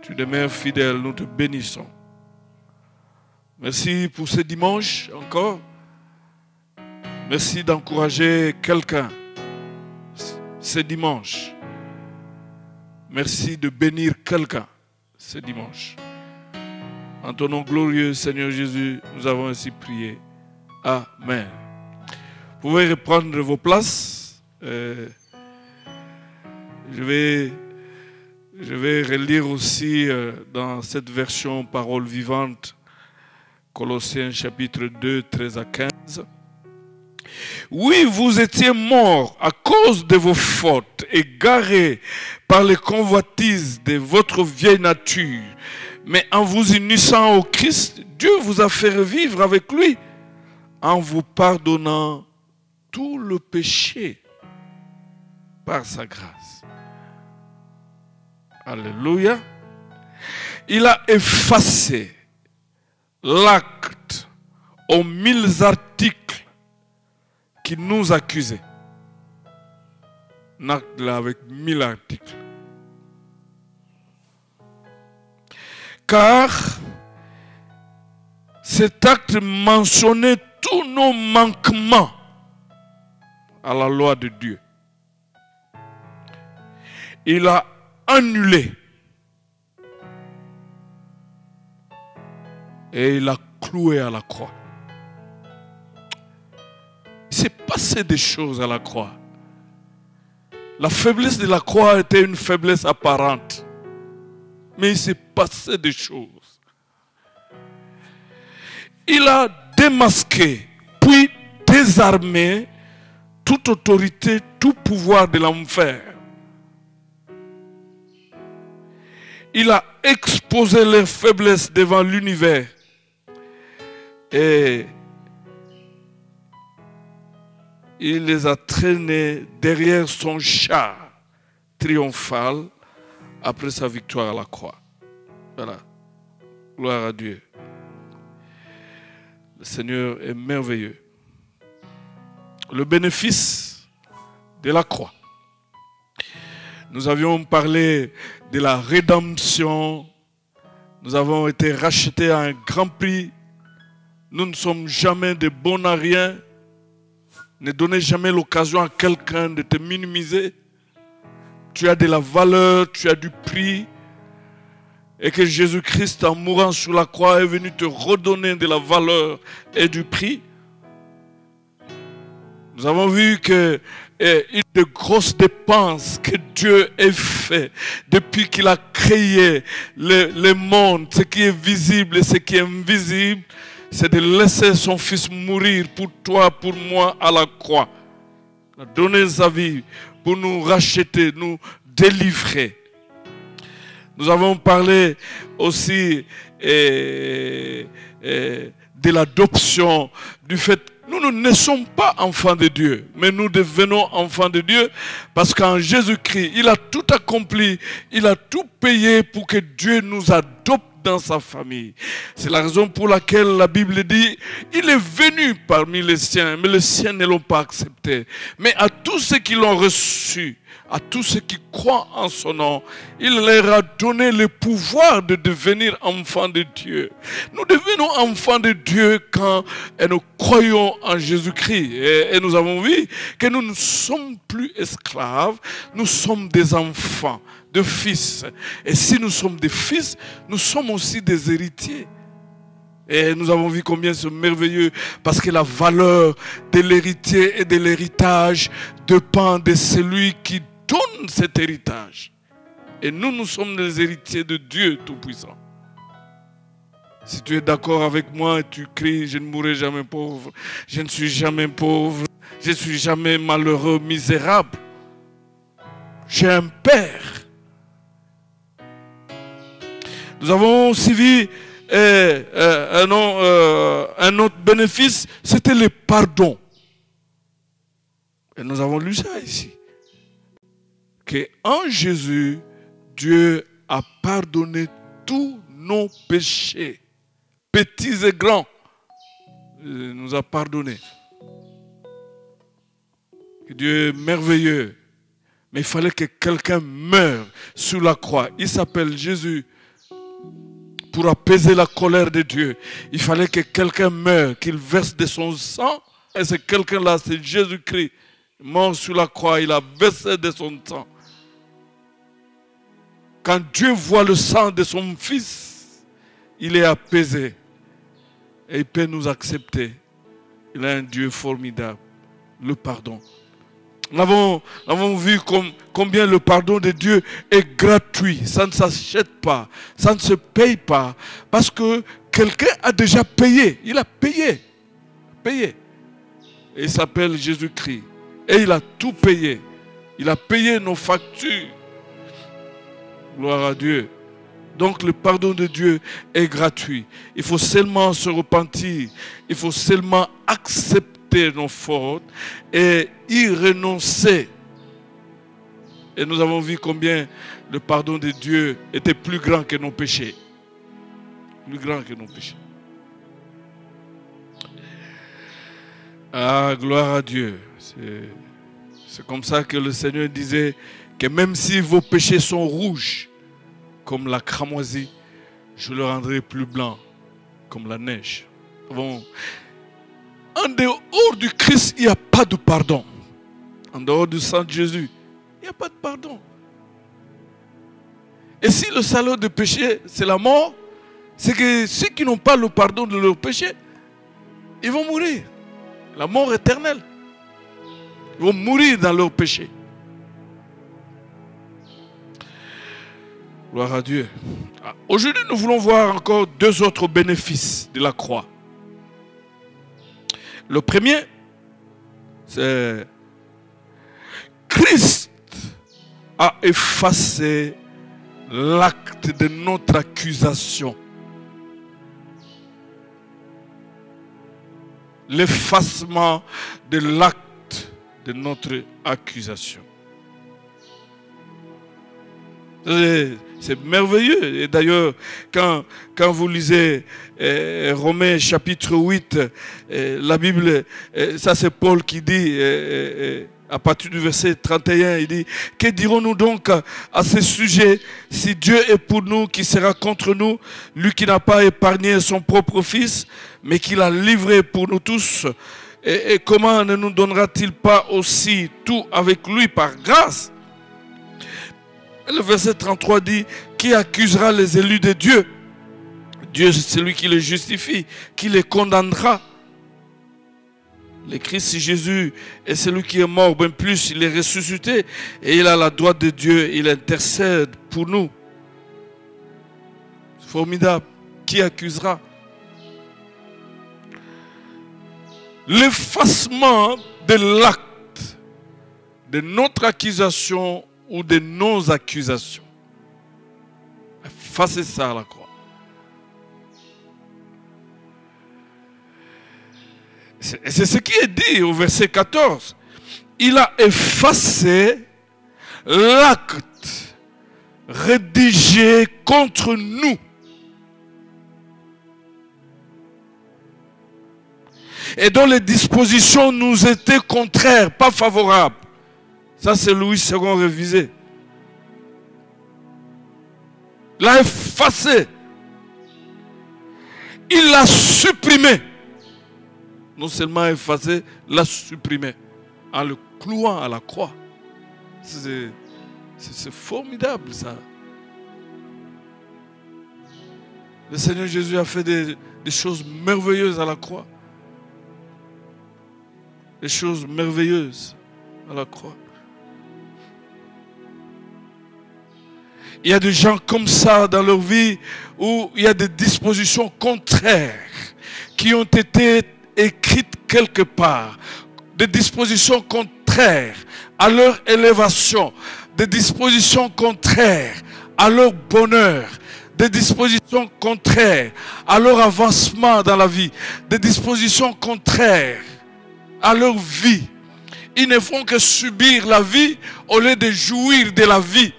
Tu demeures fidèle, nous te bénissons. Merci pour ce dimanche encore. Merci d'encourager quelqu'un ce dimanche. Merci de bénir quelqu'un ce dimanche. En ton nom glorieux, Seigneur Jésus, nous avons ainsi prié. Amen. Vous pouvez reprendre vos places. Je vais relire aussi dans cette version Parole vivante, Colossiens chapitre 2, 13 à 15. Oui, vous étiez morts à cause de vos fautes, égarés par les convoitises de votre vieille nature. Mais en vous unissant au Christ, Dieu vous a fait revivre avec lui en vous pardonnant tout le péché par sa grâce. Alléluia. Il a effacé l'acte aux 1000 articles qui nous accusaient. Un acte là avec 1000 articles. Car cet acte mentionnait tous nos manquements à la loi de Dieu. Il a annulé et il a cloué à la croix. Il s'est passé des choses à la croix. La faiblesse de la croix était une faiblesse apparente. Mais il s'est passé des choses. Il a démasqué, puis désarmé toute autorité, tout pouvoir de l'enfer. Il a exposé leurs faiblesses devant l'univers. Et il les a traînés derrière son char triomphal après sa victoire à la croix. Voilà. Gloire à Dieu. Le Seigneur est merveilleux. Le bénéfice de la croix. Nous avions parlé de la rédemption. Nous avons été rachetés à un grand prix. Nous ne sommes jamais de bons à rien. Ne donnez jamais l'occasion à quelqu'un de te minimiser. Tu as de la valeur, tu as du prix. Et que Jésus-Christ, en mourant sur la croix, est venu te redonner de la valeur et du prix. Nous avons vu que une des grosses dépenses que Dieu a fait depuis qu'il a créé le monde, ce qui est visible et ce qui est invisible, c'est de laisser son Fils mourir pour toi, pour moi à la croix. Il a donné sa vie pour nous racheter, nous délivrer. Nous avons parlé aussi de l'adoption, du fait que nous ne sommes pas enfants de Dieu, mais nous devenons enfants de Dieu parce qu'en Jésus-Christ, il a tout accompli, il a tout payé pour que Dieu nous adopte dans sa famille. C'est la raison pour laquelle la Bible dit, il est venu parmi les siens, mais les siens ne l'ont pas accepté. Mais à tous ceux qui l'ont reçu, à tous ceux qui croient en son nom, il leur a donné le pouvoir de devenir enfants de Dieu. Nous devenons enfants de Dieu quand nous croyons en Jésus-Christ. Et nous avons vu que nous ne sommes plus esclaves, nous sommes des enfants, de fils. Et si nous sommes des fils, nous sommes aussi des héritiers. Et nous avons vu combien c'est merveilleux parce que la valeur de l'héritier et de l'héritage dépend de celui qui donne cet héritage. Et nous, nous sommes les héritiers de Dieu Tout-Puissant. Si tu es d'accord avec moi et tu cries, je ne mourrai jamais pauvre, je ne suis jamais pauvre, je ne suis jamais malheureux, misérable. J'ai un Père. Nous avons aussi vu un autre bénéfice, c'était le pardon. Et nous avons lu ça ici. qu'en Jésus, Dieu a pardonné tous nos péchés, petits et grands. Il nous a pardonné. Dieu est merveilleux. Mais il fallait que quelqu'un meure sur la croix. Il s'appelle Jésus. Pour apaiser la colère de Dieu, il fallait que quelqu'un meure, qu'il verse de son sang. Et ce quelqu'un-là, c'est Jésus-Christ. Mort sur la croix, il a versé de son sang. Quand Dieu voit le sang de son Fils, il est apaisé. Et il peut nous accepter. Il a un Dieu formidable. Le pardon. Nous avons vu combien le pardon de Dieu est gratuit. Ça ne s'achète pas. Ça ne se paye pas. Parce que quelqu'un a déjà payé. Il a payé. Payé. Et il s'appelle Jésus-Christ. Et il a tout payé. Il a payé nos factures. Gloire à Dieu. Donc le pardon de Dieu est gratuit. Il faut seulement se repentir. Il faut seulement accepter nos fautes et y renoncer. Et nous avons vu combien le pardon de Dieu était plus grand que nos péchés. Plus grand que nos péchés. Ah, gloire à Dieu. C'est comme ça que le Seigneur disait que même si vos péchés sont rouges comme la cramoisie, je le rendrai plus blanc comme la neige. Bon. En dehors du Christ, il n'y a pas de pardon. En dehors du sang de Jésus, il n'y a pas de pardon. Et si le salaire de péché, c'est la mort, c'est que ceux qui n'ont pas le pardon de leur péché, ils vont mourir. La mort éternelle. Ils vont mourir dans leur péché. Gloire à Dieu. Aujourd'hui, nous voulons voir encore deux autres bénéfices de la croix. Le premier, c'est Christ a effacé l'acte de notre accusation. L'effacement de l'acte de notre accusation. C'est merveilleux. Et d'ailleurs, quand vous lisez Romains chapitre 8, la Bible, ça c'est Paul qui dit, à partir du verset 31, il dit, que dirons-nous donc à ce sujet? Si Dieu est pour nous, qui sera contre nous? Lui qui n'a pas épargné son propre Fils, mais qui l'a livré pour nous tous. Et comment ne nous donnera-t-il pas aussi tout avec lui par grâce? Le verset 33 dit, qui accusera les élus de Dieu? Dieu, c'est celui qui les justifie, qui les condamnera. Le Christ Jésus est celui qui est mort, bien plus, il est ressuscité et il a la droite de Dieu, il intercède pour nous. Formidable. Qui accusera? L'effacement de l'acte de notre accusation ou de nos accusations. Effacez ça à la croix. C'est ce qui est dit au verset 14. Il a effacé l'acte rédigé contre nous. Et dont les dispositions nous étaient contraires, pas favorables. Ça, c'est Louis II révisé. Il l'a effacé. Il l'a supprimé. Non seulement effacé, l'a supprimé. En le clouant à la croix. C'est formidable, ça. Le Seigneur Jésus a fait des choses merveilleuses à la croix. Des choses merveilleuses à la croix. Il y a des gens comme ça dans leur vie où il y a des dispositions contraires qui ont été écrites quelque part. Des dispositions contraires à leur élévation. Des dispositions contraires à leur bonheur. Des dispositions contraires à leur avancement dans la vie. Des dispositions contraires à leur vie. ils ne font que subir la vie au lieu de jouir de la vie.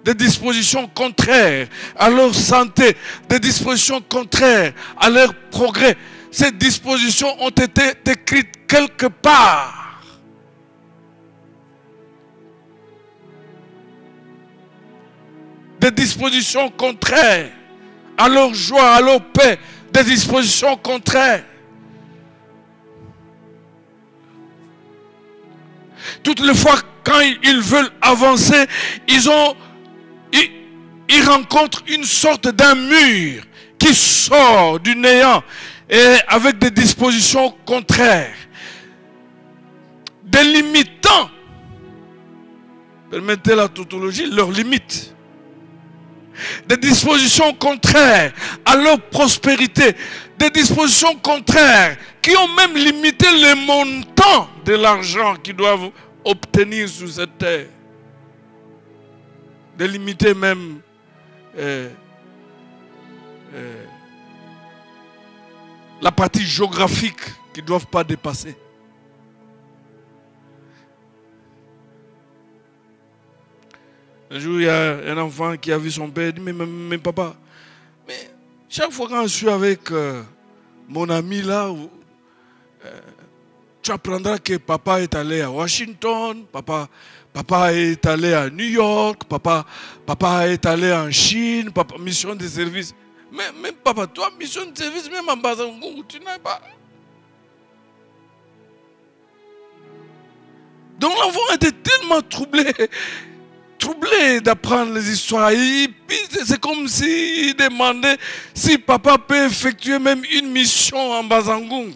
Des dispositions contraires à leur santé, des dispositions contraires à leur progrès. Ces dispositions ont été écrites quelque part. Des dispositions contraires à leur joie, à leur paix, des dispositions contraires. Toutes les fois quand ils veulent avancer, ils rencontrent une sorte d'un mur qui sort du néant et avec des dispositions contraires, des limitants. Permettez la tautologie, leurs limites. Des dispositions contraires à leur prospérité, des dispositions contraires qui ont même limité les montants de l'argent qu'ils doivent obtenir sur cette terre. De limiter même la partie géographique qu'ils ne doivent pas dépasser. Un jour, il y a un enfant qui a vu son père, il dit, mais papa, mais chaque fois quand je suis avec mon ami là, tu apprendras que papa est allé à Washington, papa est allé à New York, papa est allé en Chine, papa, mission de service. Mais papa, toi, mission de service, même en Bazangou, tu n'as pas. Donc l'enfant était tellement troublé d'apprendre les histoires. Et puis c'est comme s'il demandait si papa peut effectuer même une mission en Bazangou.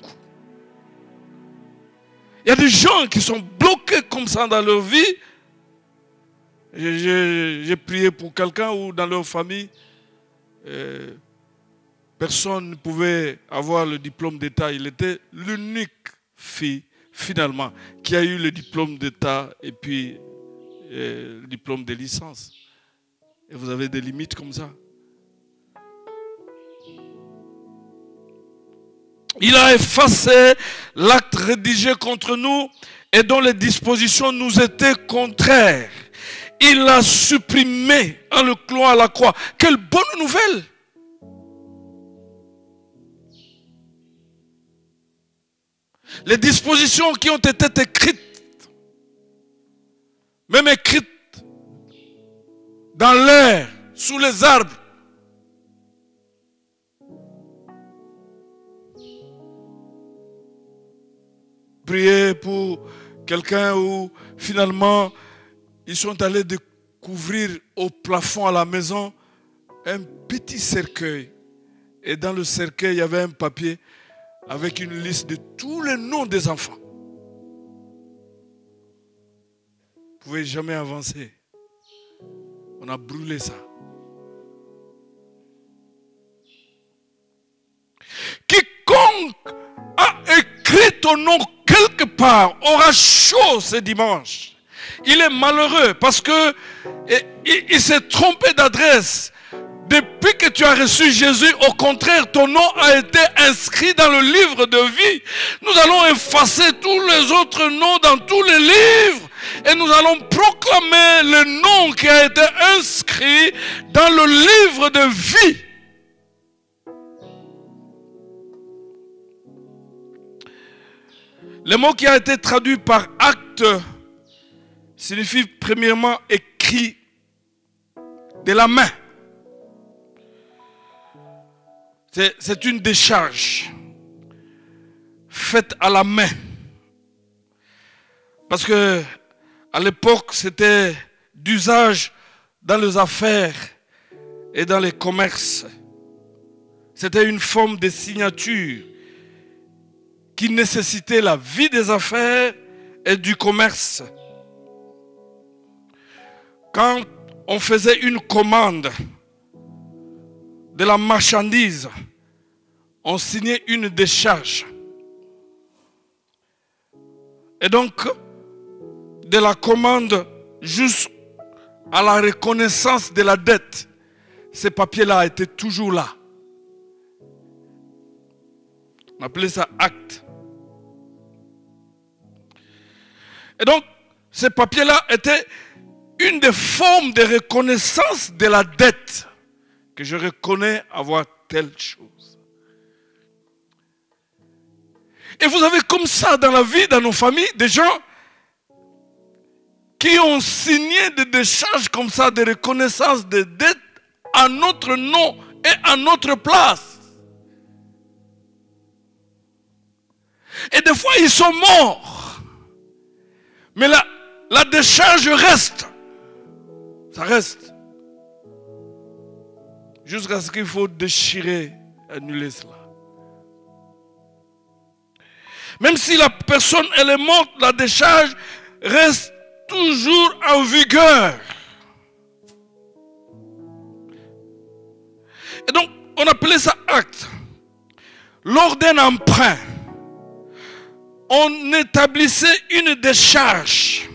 Il y a des gens qui sont bloqués comme ça dans leur vie. J'ai prié pour quelqu'un où dans leur famille, personne ne pouvait avoir le diplôme d'État. Il était l'unique fille, finalement, qui a eu le diplôme d'État et puis le diplôme de licence. Et vous avez des limites comme ça. Il a effacé l'acte rédigé contre nous et dont les dispositions nous étaient contraires. Il l'a supprimé en le clouant à la croix. Quelle bonne nouvelle! Les dispositions qui ont été écrites, même écrites dans l'air, sous les arbres, prier pour quelqu'un où finalement ils sont allés découvrir au plafond à la maison un petit cercueil. Et dans le cercueil, il y avait un papier avec une liste de tous les noms des enfants. Vous ne pouvez jamais avancer. On a brûlé ça. Quiconque a écrit ton nom quelque part aura chaud ce dimanche. Il est malheureux parce que il s'est trompé d'adresse. Depuis que tu as reçu Jésus, au contraire, ton nom a été inscrit dans le livre de vie. Nous allons effacer tous les autres noms dans tous les livres et nous allons proclamer le nom qui a été inscrit dans le livre de vie. Le mot qui a été traduit par acte signifie premièrement écrit de la main. C'est une décharge faite à la main. Parce que à l'époque, c'était d'usage dans les affaires et dans les commerces. C'était une forme de signature qui nécessitait la vie des affaires et du commerce. Quand on faisait une commande de la marchandise, on signait une décharge. Et donc, de la commande jusqu'à la reconnaissance de la dette, ces papiers-là étaient toujours là. On appelait ça acte. Et donc, ces papiers-là étaient une des formes de reconnaissance de la dette, que je reconnais avoir telle chose. Et vous avez comme ça dans la vie, dans nos familles, des gens qui ont signé des décharges comme ça, de reconnaissance de dettes à notre nom et à notre place. Et des fois, ils sont morts. Mais la décharge reste. Ça reste. Jusqu'à ce qu'il faut déchirer, annuler cela. Même si la personne, elle est morte, la décharge reste toujours en vigueur. Et donc, on appelait ça acte. Lors d'un emprunt, on établissait une décharge.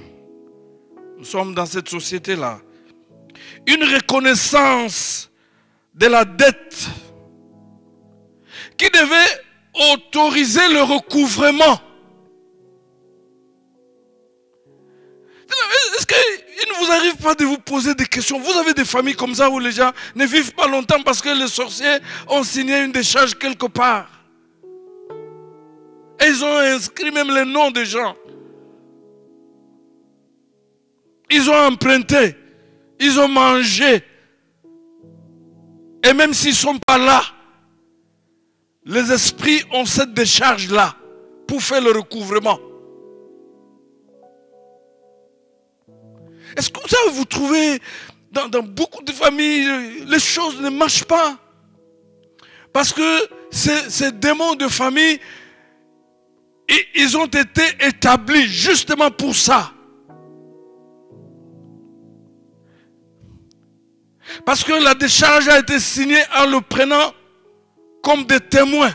Nous sommes dans cette société-là. Une reconnaissance de la dette qui devait autoriser le recouvrement. Est-ce qu'il ne vous arrive pas de vous poser des questions? Vous avez des familles comme ça où les gens ne vivent pas longtemps parce que les sorciers ont signé une décharge quelque part. Et ils ont inscrit même les noms des gens. Ils ont emprunté. Ils ont mangé. Et même s'ils ne sont pas là, les esprits ont cette décharge-là pour faire le recouvrement. Est-ce que vous trouvez dans beaucoup de familles, les choses ne marchent pas? Parce que ces démons de famille, ils ont été établis justement pour ça. Parce que la décharge a été signée en le prenant comme des témoins.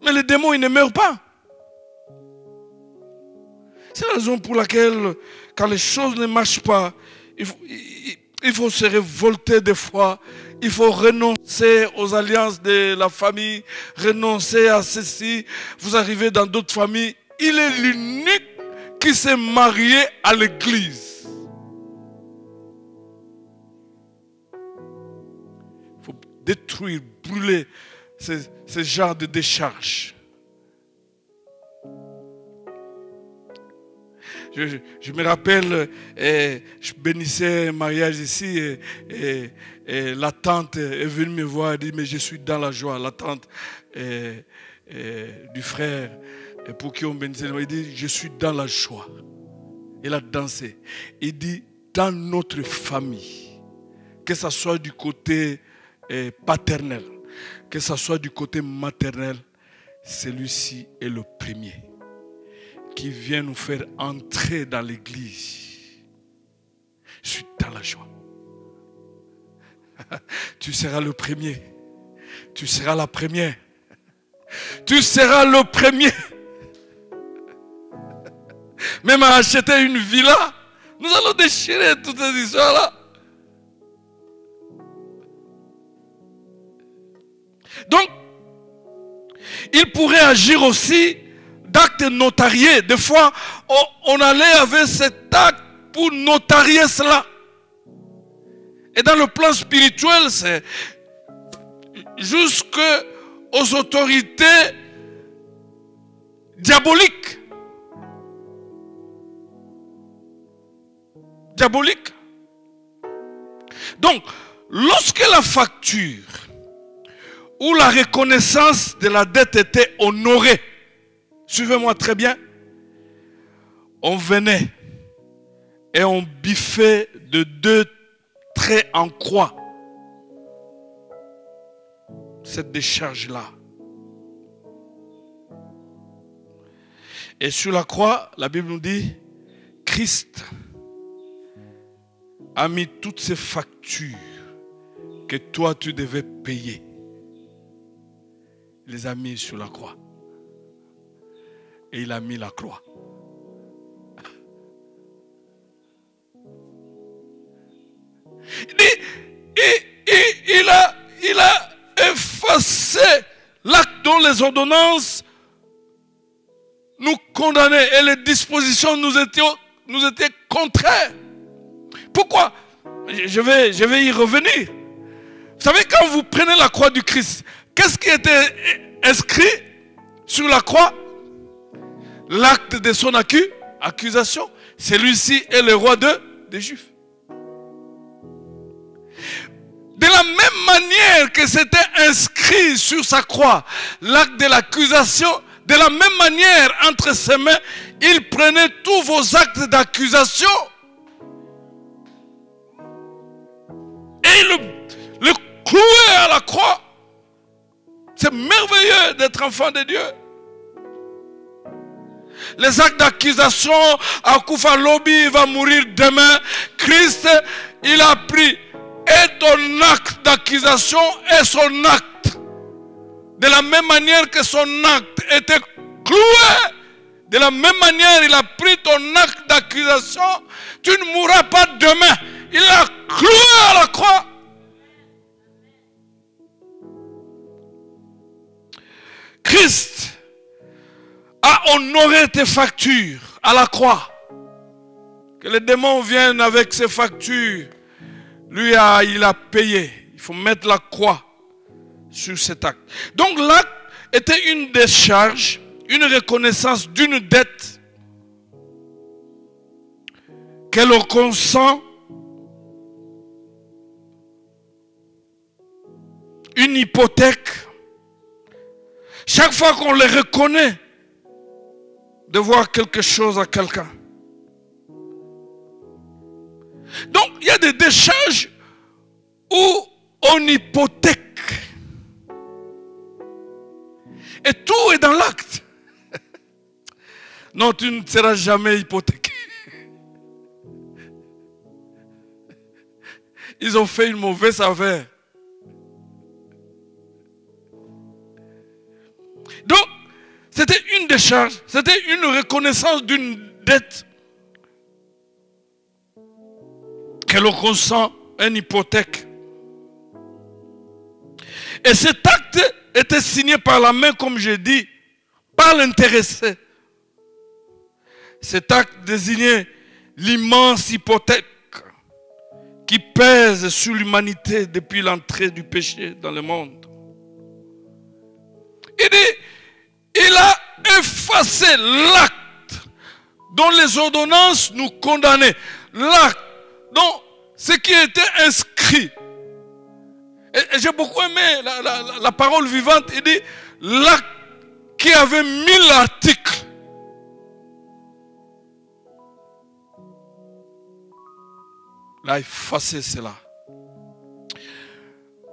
Mais les démons, ils ne meurent pas. C'est la raison pour laquelle, quand les choses ne marchent pas, il faut se révolter des fois. Il faut renoncer aux alliances de la famille, renoncer à ceci. Vous arrivez dans d'autres familles, il est l'unique qui s'est marié à l'église. Il faut détruire, brûler ce genre de décharge. Je me rappelle, je bénissais un mariage ici et la tante est venue me voir et dit mais je suis dans la joie. La tante du frère pour qui on bénissait, il dit je suis dans la joie. Il a dansé. Il dit dans notre famille, que ce soit du côté paternel, que ce soit du côté maternel, celui-ci est le premier qui vient nous faire entrer dans l'église. Je suis dans la joie. Tu seras le premier. Tu seras la première. Tu seras le premier. Même à acheter une villa, nous allons déchirer toutes ces histoires-là. Donc, il pourrait agir aussi d'actes notariés. Des fois, on allait avec cet acte pour notarier cela. Et dans le plan spirituel, c'est jusqu'aux autorités diaboliques. Diaboliques. Donc, lorsque la facture ou la reconnaissance de la dette était honorée, suivez-moi très bien, on venait et on biffait de 2 traits en croix cette décharge-là. Et sur la croix, la Bible nous dit, Christ a mis toutes ces factures que toi tu devais payer. Il les a mis sur la croix. Et il a mis la croix. Il a effacé l'acte dont les ordonnances nous condamnaient et les dispositions nous étaient contraires. Pourquoi? Je vais y revenir. Vous savez, quand vous prenez la croix du Christ, qu'est-ce qui était inscrit sur la croix? L'acte de son accusation. Celui-ci est le roi des Juifs. De la même manière que c'était inscrit sur sa croix, l'acte de l'accusation, de la même manière, entre ses mains, il prenait tous vos actes d'accusation et le clouait à la croix. C'est merveilleux d'être enfant de Dieu. Les actes d'accusation, Akoufa Lobby va mourir demain. Christ, il a pris et ton acte d'accusation et son acte. De la même manière que son acte était cloué, de la même manière il a pris ton acte d'accusation. Tu ne mourras pas demain. Il l'a cloué à la croix. Christ a honoré tes factures à la croix. Que les démons viennent avec ses factures. Lui, il a payé. Il faut mettre la croix sur cet acte. Donc l'acte était une décharge, une reconnaissance d'une dette que l'on consent, une hypothèque. Chaque fois qu'on les reconnaît, de voir quelque chose à quelqu'un. Donc, il y a des décharges où on hypothèque. Et tout est dans l'acte. Non, tu ne seras jamais hypothéqué. Ils ont fait une mauvaise affaire. Donc, c'était une décharge, c'était une reconnaissance d'une dette que l'on consent, une hypothèque. Et cet acte était signé par la main, comme j'ai dit, par l'intéressé. Cet acte désignait l'immense hypothèque qui pèse sur l'humanité depuis l'entrée du péché dans le monde. Il dit, il a effacé l'acte dont les ordonnances nous condamnaient. L'acte dont ce qui était inscrit. Et j'ai beaucoup aimé la parole vivante. Il dit, l'acte qui avait 1000 articles. Il a effacé cela.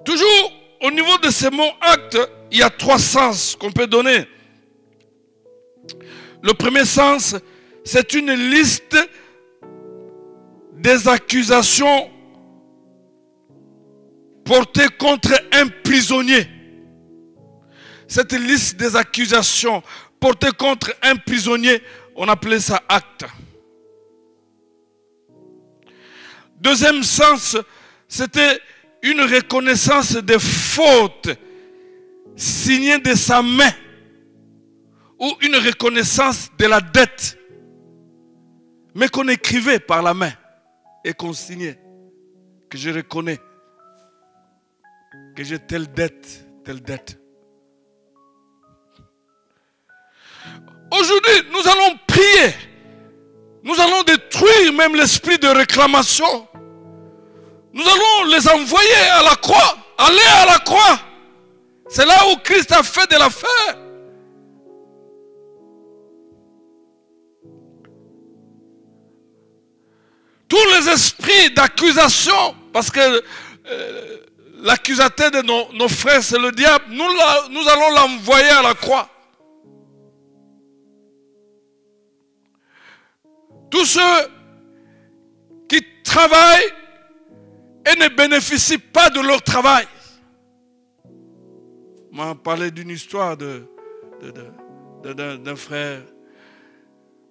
Toujours au niveau de ces mots actes, il y a 3 sens qu'on peut donner. Le premier sens, c'est une liste des accusations portées contre un prisonnier. Cette liste des accusations portées contre un prisonnier, on appelait ça acte. Deuxième sens, c'était une reconnaissance des fautes signées de sa main. Ou une reconnaissance de la dette, mais qu'on écrivait par la main et qu'on signait, que je reconnais, que j'ai telle dette, telle dette. Aujourd'hui, nous allons prier, nous allons détruire même l'esprit de réclamation. Nous allons les envoyer à la croix, aller à la croix. C'est là où Christ a fait de l'affaire. Tous les esprits d'accusation, parce que l'accusateur de nos frères, c'est le diable, nous allons l'envoyer à la croix. Tous ceux qui travaillent et ne bénéficient pas de leur travail. On m'a parlé d'une histoire d'un frère.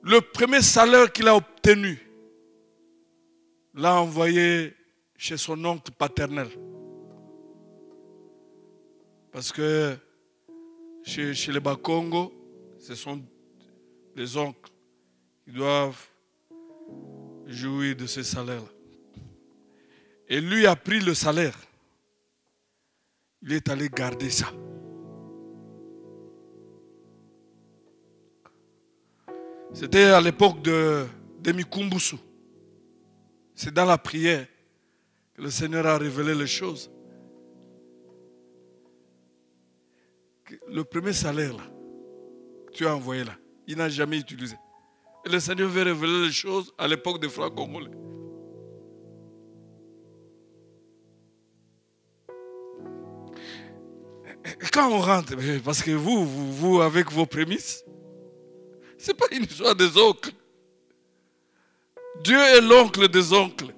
Le premier salaire qu'il a obtenu, l'a envoyé chez son oncle paternel. Parce que chez les Bakongo, ce sont les oncles, qui doivent jouir de ce salaire-là. Et lui a pris le salaire. Il est allé garder ça. C'était à l'époque de Mikumbusu. C'est dans la prière que le Seigneur a révélé les choses. Le premier salaire là, que tu as envoyé là, il n'a jamais utilisé. Et le Seigneur veut révéler les choses à l'époque des francs congolais. Et quand on rentre, parce que vous avec vos prémices, ce n'est pas une histoire des oncles. Dieu est l'oncle des oncles.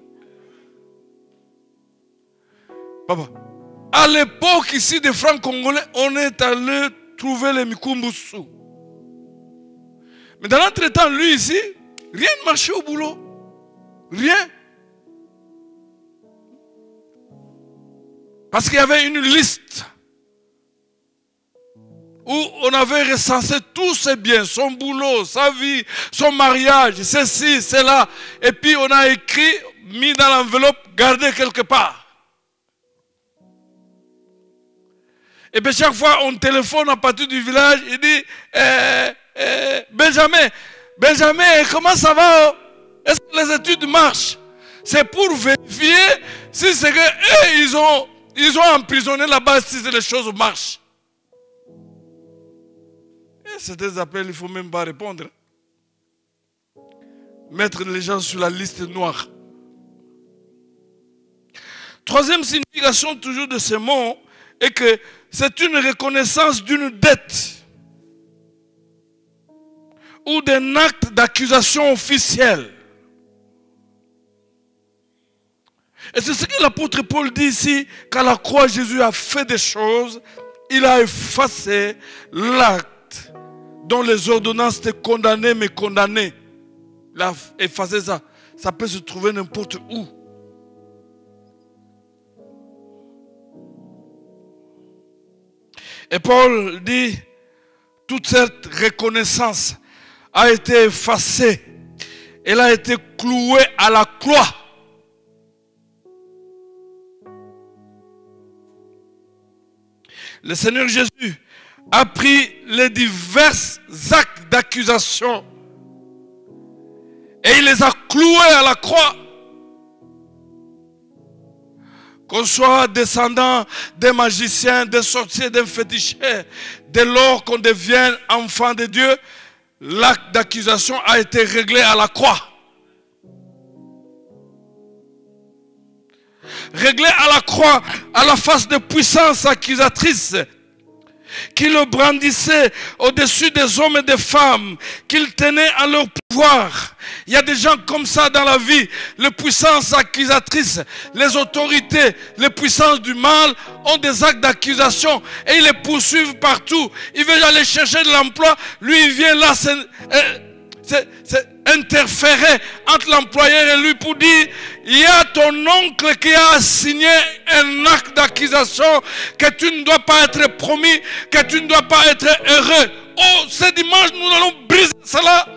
Papa, à l'époque ici des francs congolais, on est allé trouver les Mikumbusu. Mais dans l'entretemps, lui ici, rien ne marchait au boulot. Rien. Parce qu'il y avait une liste où on avait recensé tous ses biens, son boulot, sa vie, son mariage, ceci, cela. Et puis on a écrit, mis dans l'enveloppe, gardé quelque part. Et bien chaque fois on téléphone à partir du village, il dit Benjamin, comment ça va? Est-ce que les études marchent? C'est pour vérifier si c'est que ils ont emprisonné là-bas, si les choses marchent. Et c'est des appels, il ne faut même pas répondre. Mettre les gens sur la liste noire. Troisième signification toujours de ce mot est que c'est une reconnaissance d'une dette ou d'un acte d'accusation officielle. Et c'est ce que l'apôtre Paul dit ici, qu'à la croix Jésus a fait des choses, il a effacé l'acte dont les ordonnances étaient condamnées mais condamnées. Il a effacé ça. Ça peut se trouver n'importe où. Et Paul dit, toute cette reconnaissance a été effacée. Elle a été clouée à la croix. Le Seigneur Jésus a pris les divers actes d'accusation et il les a cloués à la croix. Qu'on soit descendant des magiciens, des sorciers, des féticheurs, dès lors qu'on devienne enfant de Dieu, l'acte d'accusation a été réglé à la croix. Réglé à la croix, à la face de puissances accusatrices qui le brandissaient au-dessus des hommes et des femmes, qu'ils tenaient à leur pouvoir. Il y a des gens comme ça dans la vie, les puissances accusatrices, les autorités, les puissances du mal ont des actes d'accusation et ils les poursuivent partout. Ils veulent aller chercher de l'emploi, lui il vient là, c'est interférer entre l'employeur et lui pour dire il y a ton oncle qui a signé un acte d'accusation que tu ne dois pas être promis, que tu ne dois pas être heureux. Oh, ce dimanche nous allons briser cela.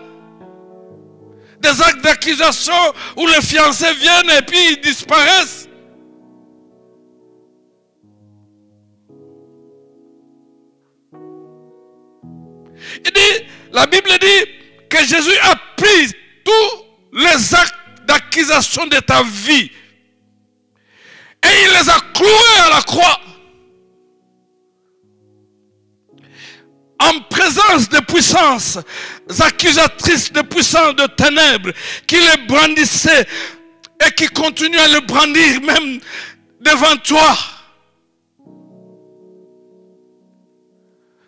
Des actes d'accusation où les fiancés viennent et puis ils disparaissent. Il dit, la Bible dit que Jésus a pris tous les actes d'accusation de ta vie et il les a cloués à la croix. En présence de puissances accusatrices, de puissances de ténèbres qui les brandissaient et qui continuent à le brandir même devant toi.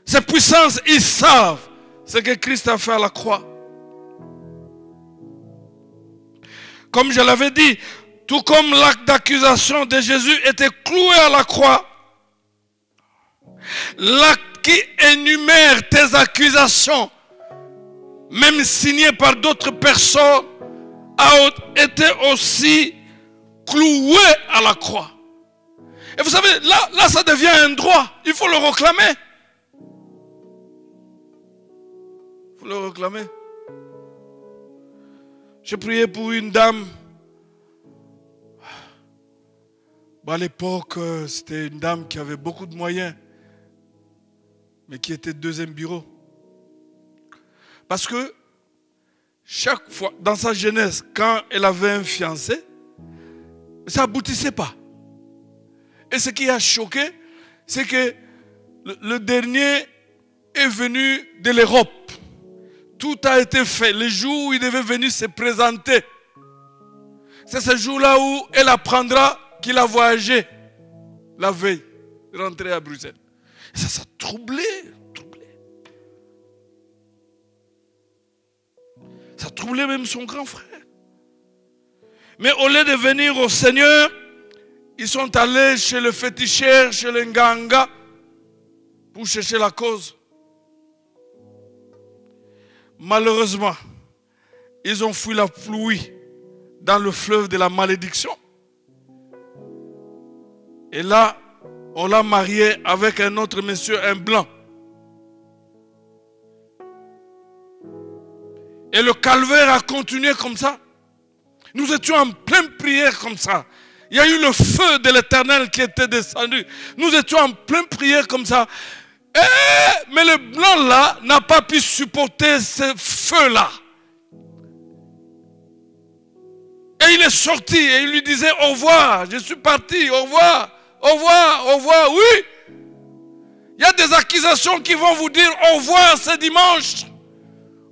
Ces puissances, ils savent ce que Christ a fait à la croix. Comme je l'avais dit, tout comme l'acte d'accusation de Jésus était cloué à la croix, l'acte qui énumère tes accusations, même signé par d'autres personnes, a été aussi cloué à la croix. Et vous savez, là ça devient un droit. Il faut le réclamer. Il faut le réclamer. J'ai prié pour une dame. Bon, à l'époque, c'était une dame qui avait beaucoup de moyens, mais qui était deuxième bureau. Parce que chaque fois, dans sa jeunesse, quand elle avait un fiancé, ça n'aboutissait pas. Et ce qui a choqué, c'est que le dernier est venu de l'Europe. Tout a été fait. Le jour où il devait venir se présenter, c'est ce jour-là où elle apprendra qu'il a voyagé la veille, rentré à Bruxelles. Et ça troublé. Ça troublait même son grand frère. Mais au lieu de venir au Seigneur, ils sont allés chez le féticheur, chez le nganga, pour chercher la cause. Malheureusement, ils ont fui la pluie dans le fleuve de la malédiction. Et là, on l'a marié avec un autre monsieur, un blanc. Et le calvaire a continué comme ça. Nous étions en pleine prière comme ça. Il y a eu le feu de l'Éternel qui était descendu. Nous étions en pleine prière comme ça. Mais le blanc là n'a pas pu supporter ce feu-là. Et il est sorti et il lui disait au revoir, je suis parti, au revoir, au revoir, au revoir. Oui, il y a des accusations qui vont vous dire au revoir ce dimanche.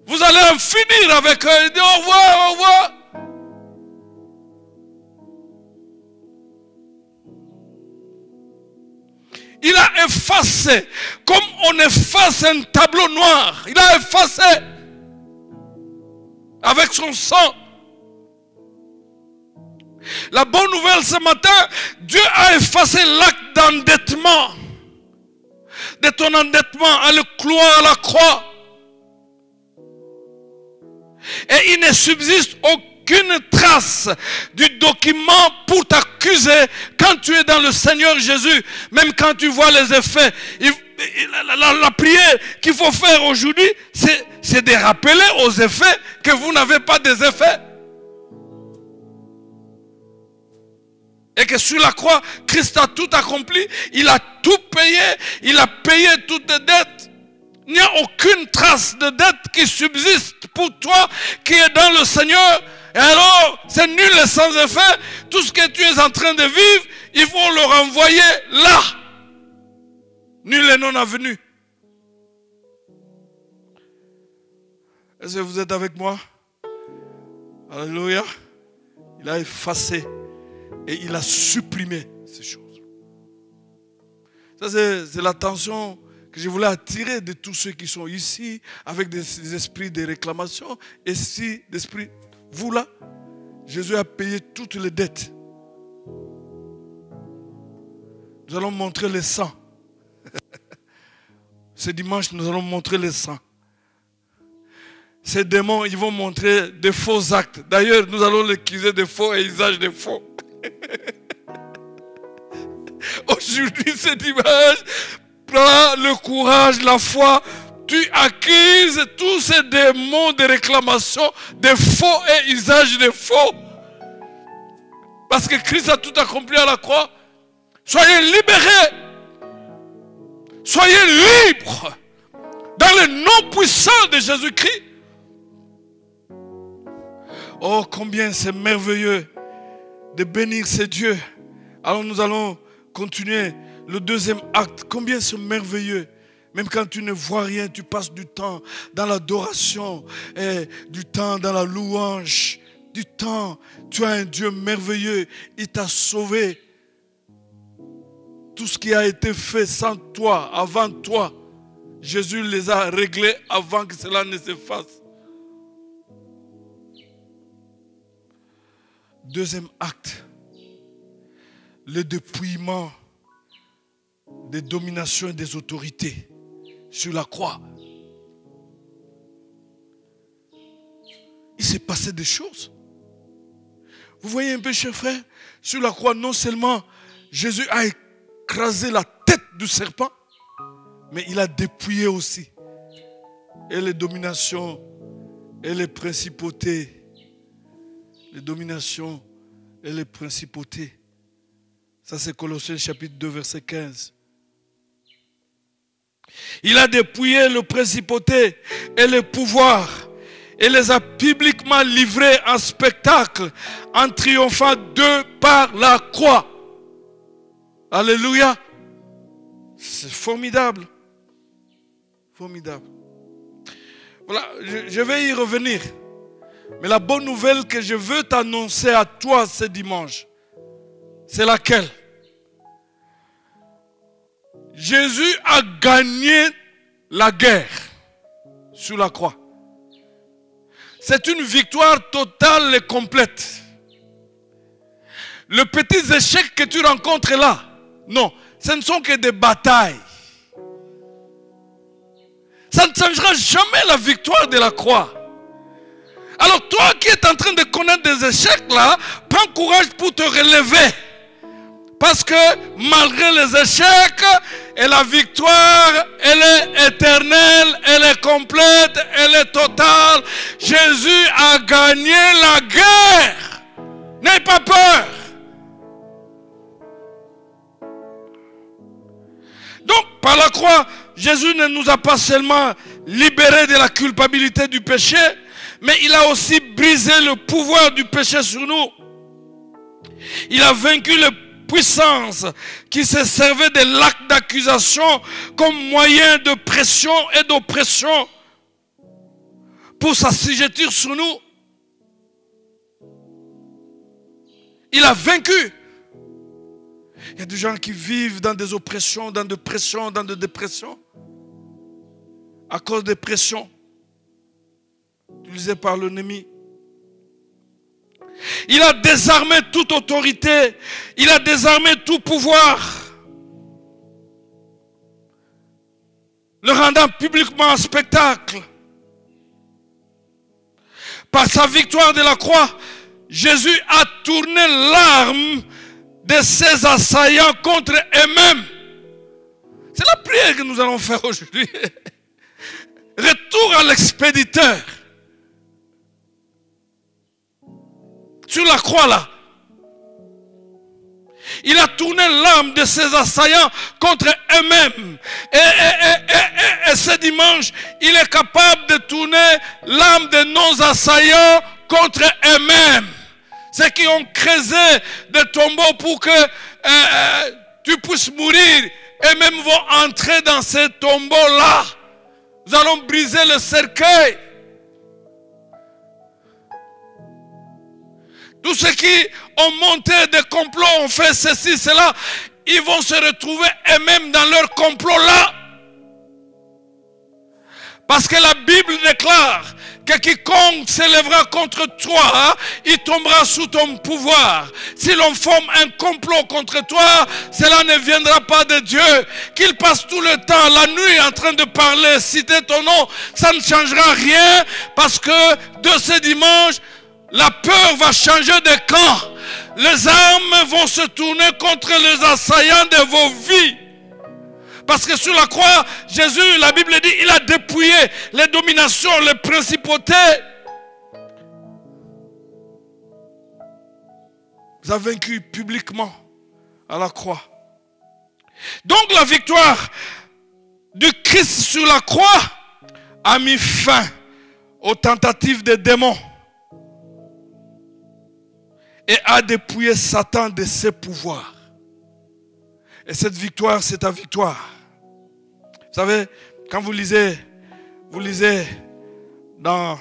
Vous allez en finir avec eux. Il dit au revoir, au revoir. Il a effacé, comme on efface un tableau noir. Il a effacé avec son sang. La bonne nouvelle ce matin, Dieu a effacé l'acte d'endettement, de ton endettement à le clouer à la croix. Et il ne subsiste aucune trace du document pour t'accuser quand tu es dans le Seigneur Jésus. Même quand tu vois les effets, la prière qu'il faut faire aujourd'hui, c'est de rappeler aux effets que vous n'avez pas des effets. Et que sur la croix, Christ a tout accompli. Il a tout payé. Il a payé toutes tes dettes. Il n'y a aucune trace de dette qui subsiste pour toi qui es dans le Seigneur. Et alors, c'est nul et sans effet. Tout ce que tu es en train de vivre, il faut le renvoyer là. Nul et non avenu. Est-ce que vous êtes avec moi? Alléluia. Il a effacé et il a supprimé ces choses. Ça, c'est l'attention que je voulais attirer de tous ceux qui sont ici avec des esprits de réclamation et si d'esprit. Vous là, Jésus a payé toutes les dettes. Nous allons montrer le sang. Ce dimanche, nous allons montrer le sang. Ces démons, ils vont montrer des faux actes. D'ailleurs, nous allons les accuser de faux et usage de faux. Aujourd'hui, ce dimanche, prends le courage, la foi. Tu accuses tous ces démons de réclamation, de faux et usage de faux. Parce que Christ a tout accompli à la croix. Soyez libérés. Soyez libres. Dans le nom puissant de Jésus-Christ. Oh, combien c'est merveilleux de bénir ces dieux. Alors nous allons continuer le deuxième acte. Combien c'est merveilleux. Même quand tu ne vois rien, tu passes du temps dans l'adoration, et du temps dans la louange, du temps. Tu as un Dieu merveilleux. Il t'a sauvé. Tout ce qui a été fait sans toi, avant toi, Jésus les a réglés avant que cela ne se fasse. Deuxième acte, le dépouillement des dominations et des autorités sur la croix. Il s'est passé des choses. Vous voyez un peu, chers frères, sur la croix, non seulement Jésus a écrasé la tête du serpent, mais il a dépouillé aussi. Et les dominations et les principautés les dominations et les principautés. Ça c'est Colossiens chapitre 2 verset 15. Il a dépouillé le principauté et le pouvoir et les a publiquement livrés en spectacle en triomphant d'eux par la croix. Alléluia. C'est formidable. Formidable. Voilà, je vais y revenir. Mais la bonne nouvelle que je veux t'annoncer à toi ce dimanche, c'est laquelle? Jésus a gagné la guerre sur la croix. C'est une victoire totale et complète. Les petits échecs que tu rencontres là, non, ce ne sont que des batailles. Ça ne changera jamais la victoire de la croix. Alors toi qui es en train de connaître des échecs là, prends courage pour te relever. Parce que malgré les échecs, et la victoire, elle est éternelle, elle est complète, elle est totale. Jésus a gagné la guerre. N'aie pas peur. Donc, par la croix, Jésus ne nous a pas seulement libérés de la culpabilité du péché, mais il a aussi brisé le pouvoir du péché sur nous. Il a vaincu les puissances qui se servaient de l'acte d'accusation comme moyen de pression et d'oppression pour s'assujettir sur nous. Il a vaincu. Il y a des gens qui vivent dans des oppressions, dans des pressions, dans des dépressions à cause des pressions utilisées par l'ennemi. Il a désarmé toute autorité. Il a désarmé tout pouvoir. Le rendant publiquement en spectacle. Par sa victoire de la croix, Jésus a tourné l'arme de ses assaillants contre eux-mêmes. C'est la prière que nous allons faire aujourd'hui. Retour à l'expéditeur. Sur la croix là. Il a tourné l'arme de ses assaillants contre eux-mêmes. Et ce dimanche, il est capable de tourner l'arme de nos assaillants contre eux-mêmes. Ceux qui ont creusé des tombeaux pour que tu puisses mourir. Eux-mêmes vont entrer dans ces tombeaux-là. Nous allons briser le cercueil. Tous ceux qui ont monté des complots, ont fait ceci, cela, ils vont se retrouver eux-mêmes dans leur complot-là. Parce que la Bible déclare que quiconque s'élèvera contre toi, il tombera sous ton pouvoir. Si l'on forme un complot contre toi, cela ne viendra pas de Dieu. Qu'il passe tout le temps, la nuit, en train de parler, citer ton nom, ça ne changera rien. Parce que de ce dimanche, la peur va changer de camp. Les armes vont se tourner contre les assaillants de vos vies. Parce que sur la croix, Jésus, la Bible dit, il a dépouillé les dominations, les principautés. Il a vaincu publiquement à la croix. Donc la victoire du Christ sur la croix a mis fin aux tentatives des démons et a dépouillé Satan de ses pouvoirs. Et cette victoire, c'est ta victoire. Vous savez, quand vous lisez dans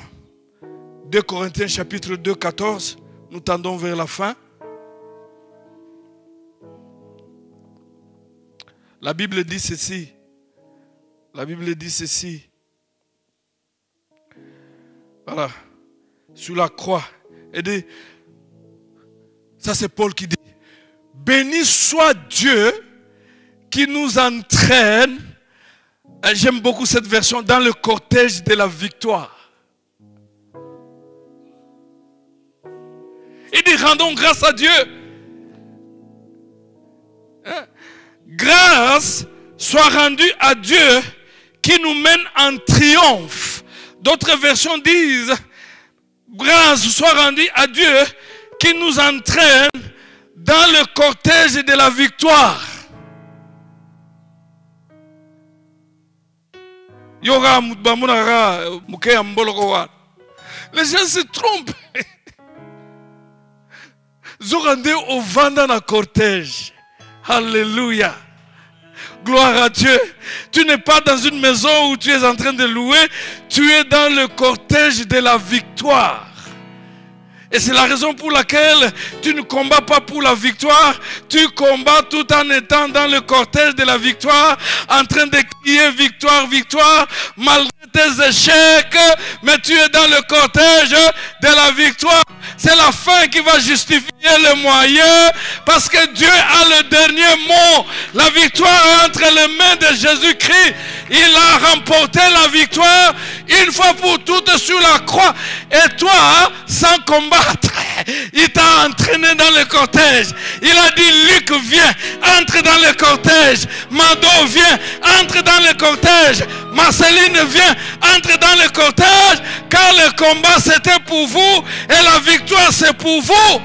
2 Corinthiens chapitre 2, 14, nous tendons vers la fin. La Bible dit ceci. La Bible dit ceci. Voilà. Sur la croix. Et dit, ça c'est Paul qui dit, béni soit Dieu qui nous entraîne, j'aime beaucoup cette version, dans le cortège de la victoire. Il dit, rendons grâce à Dieu. Grâce soit rendue à Dieu qui nous mène en triomphe. D'autres versions disent, grâce soit rendue à Dieu qui nous entraîne dans le cortège de la victoire. Les gens se trompent. Zorande au vent dans le cortège. Alléluia. Gloire à Dieu. Tu n'es pas dans une maison où tu es en train de louer. Tu es dans le cortège de la victoire. Et c'est la raison pour laquelle tu ne combats pas pour la victoire. Tu combats tout en étant dans le cortège de la victoire, en train de crier victoire, victoire, malgré tes échecs. Mais tu es dans le cortège de la victoire. C'est la fin qui va justifier le moyen, parce que Dieu a le dernier mot. La victoire est entre les mains de Jésus-Christ. Il a remporté la victoire une fois pour toutes sur la croix. Et toi, sans combattre, il t'a entraîné dans le cortège. Il a dit, Luc, viens, entre dans le cortège. Mado, viens, entre dans le cortège. Marceline, viens, entre dans le cortège. Car le combat, c'était pour vous. Et la victoire, c'est pour vous.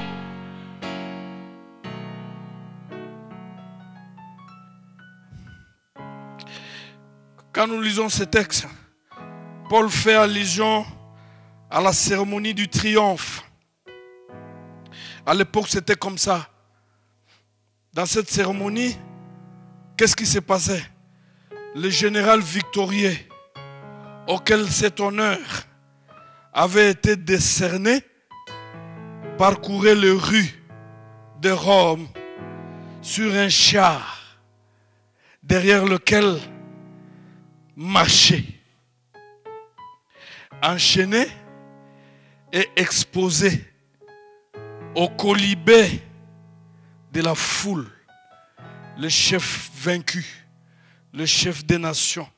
Quand nous lisons ce texte, Paul fait allusion à la cérémonie du triomphe. À l'époque, c'était comme ça. Dans cette cérémonie, qu'est-ce qui s'est passé? Le général victorieux, auquel cet honneur avait été décerné, parcourait les rues de Rome sur un char, derrière lequel marchait, enchaîné et exposé au colibé de la foule, le chef vaincu, le chef des nations,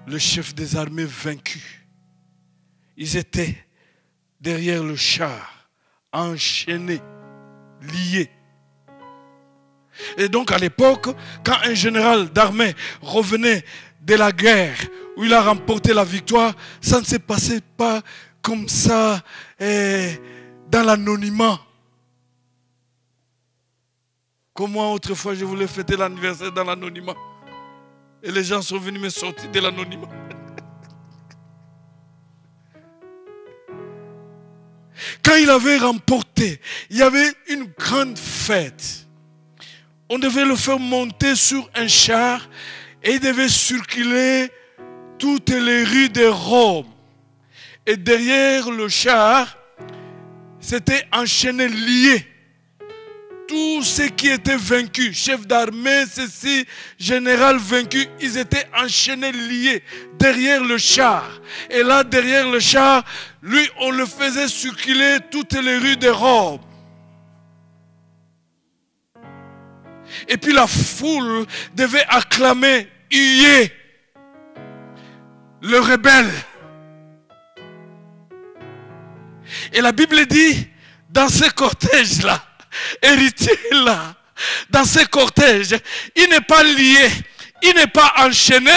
le chef des armées vaincus. Ils étaient derrière le char, enchaînés, liés. Et donc à l'époque, quand un général d'armée revenait de la guerre où il a remporté la victoire, ça ne se passait pas comme ça dans l'anonymat. Comme moi, autrefois, je voulais fêter l'anniversaire dans l'anonymat. Et les gens sont venus me sortir de l'anonymat. Quand il avait remporté, il y avait une grande fête. On devait le faire monter sur un char et il devait circuler toutes les rues de Rome. Et derrière le char, c'était enchaîné, lié. Tous ceux qui étaient vaincus, chefs d'armée, ceci, général vaincu, ils étaient enchaînés, liés derrière le char. Et là, derrière le char, lui, on le faisait circuler toutes les rues de Rome. Et puis la foule devait acclamer Huée, le rebelle. Et la Bible dit, dans ce cortège-là, héritier-là, dans ce cortège, il n'est pas lié, il n'est pas enchaîné,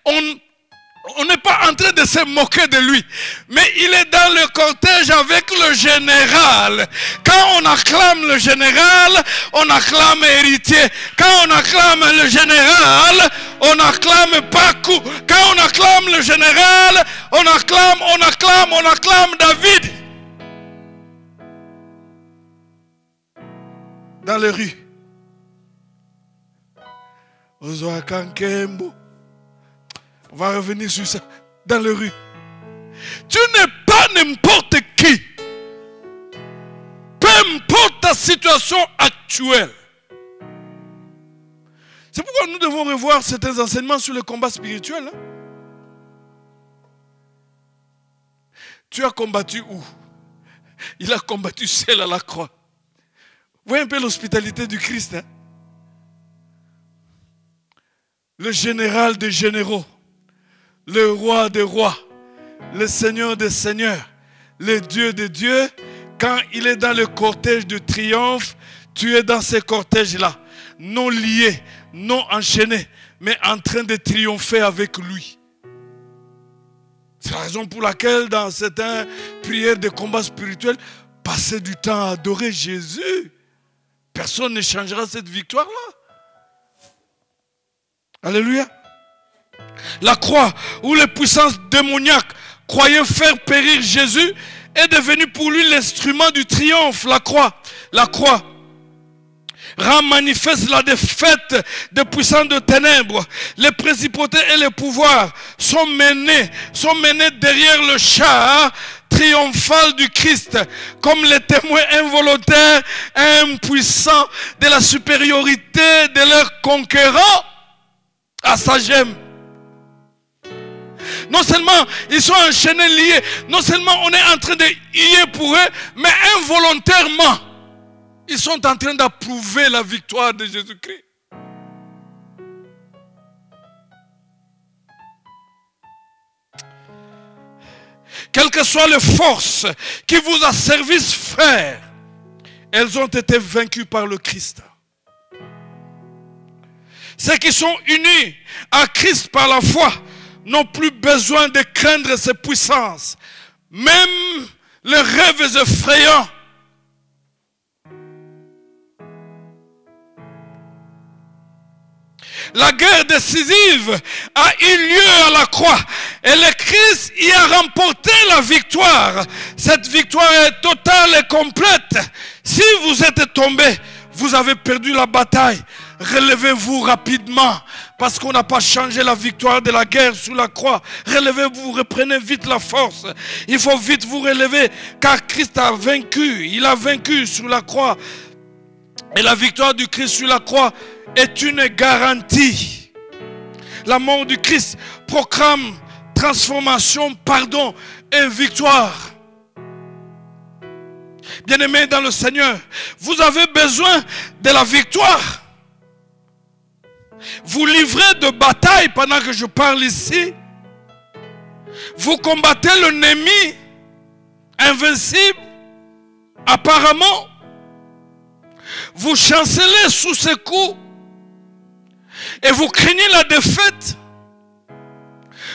on n'est pas en train de se moquer de lui, mais il est dans le cortège avec le général. Quand on acclame le général, on acclame héritier. Quand on acclame le général, on acclame Pakou. Quand on acclame le général, on acclame David. Dans les rues. On va revenir sur ça. Dans les rues. Tu n'es pas n'importe qui. Peu importe ta situation actuelle. C'est pourquoi nous devons revoir certains enseignements sur le combat spirituel. Hein? Tu as combattu où? Il a combattu seul à la croix. Vous voyez un peu l'hospitalité du Christ. Hein? Le général des généraux, le roi des rois, le seigneur des seigneurs, le Dieu des dieux. Quand il est dans le cortège de triomphe, tu es dans ce cortège-là, non lié, non enchaîné, mais en train de triompher avec lui. C'est la raison pour laquelle dans certaines prières de combat spirituel, passer du temps à adorer Jésus, personne n'échangera cette victoire-là. Alléluia. La croix où les puissances démoniaques croyaient faire périr Jésus est devenue pour lui l'instrument du triomphe. La croix rend manifeste la défaite des puissants de ténèbres. Les principautés et les pouvoirs sont menés derrière le char triomphal du Christ, comme les témoins involontaires et impuissants de la supériorité de leurs conquérants à sa gemme. Non seulement ils sont enchaînés, liés, non seulement on est en train de lier pour eux, mais involontairement, ils sont en train d'approuver la victoire de Jésus-Christ. Quelles que soient les forces qui vous asservissent, frères, elles ont été vaincues par le Christ. Ceux qui sont unis à Christ par la foi n'ont plus besoin de craindre ses puissances, même les rêves effrayants. La guerre décisive a eu lieu à la croix et le Christ y a remporté la victoire. Cette victoire est totale et complète. Si vous êtes tombé, vous avez perdu la bataille. Relevez-vous rapidement parce qu'on n'a pas changé la victoire de la guerre sous la croix. Relevez-vous, reprenez vite la force. Il faut vite vous relever car Christ a vaincu. Il a vaincu sur la croix. Et la victoire du Christ sur la croix est une garantie. La mort du Christ proclame transformation, pardon et victoire. Bien-aimés dans le Seigneur, vous avez besoin de la victoire. Vous livrez de bataille pendant que je parle ici. Vous combattez l'ennemi invincible, apparemment. Vous chancelez sous ses coups et vous craignez la défaite.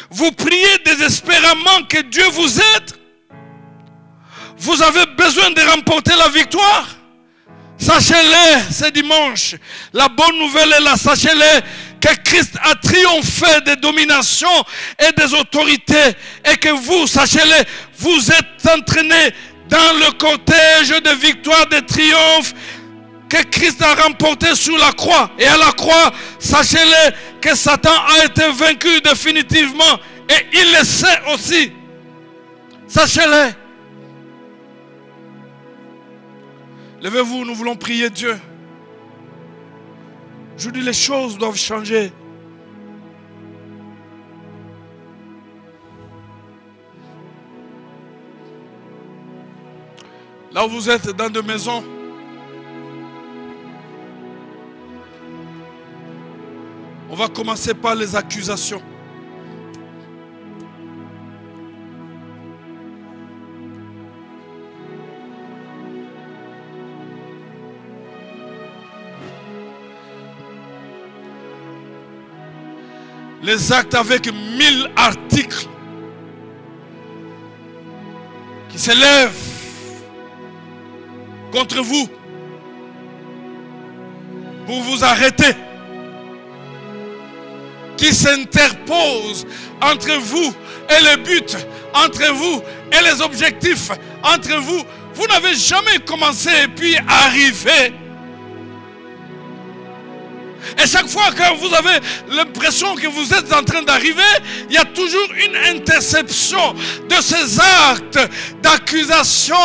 Vous priez désespérément que Dieu vous aide. Vous avez besoin de remporter la victoire. Sachez-le, ce dimanche, la bonne nouvelle est là, sachez-le que Christ a triomphé des dominations et des autorités et que vous, sachez-le, vous êtes entraînés dans le cortège de victoire, de triomphe que Christ a remporté sur la croix. Et à la croix, sachez-le que Satan a été vaincu définitivement et il le sait aussi. Sachez-le. Levez-vous, nous voulons prier Dieu. Je dis les choses doivent changer. Là où vous êtes dans des maisons, on va commencer par les accusations. Les actes avec 1000 articles qui s'élèvent contre vous pour vous arrêter, qui s'interposent entre vous et le but, entre vous et les objectifs, entre vous. Vous n'avez jamais commencé et puis arrivé. Et chaque fois que vous avez l'impression que vous êtes en train d'arriver, il y a toujours une interception de ces actes d'accusation.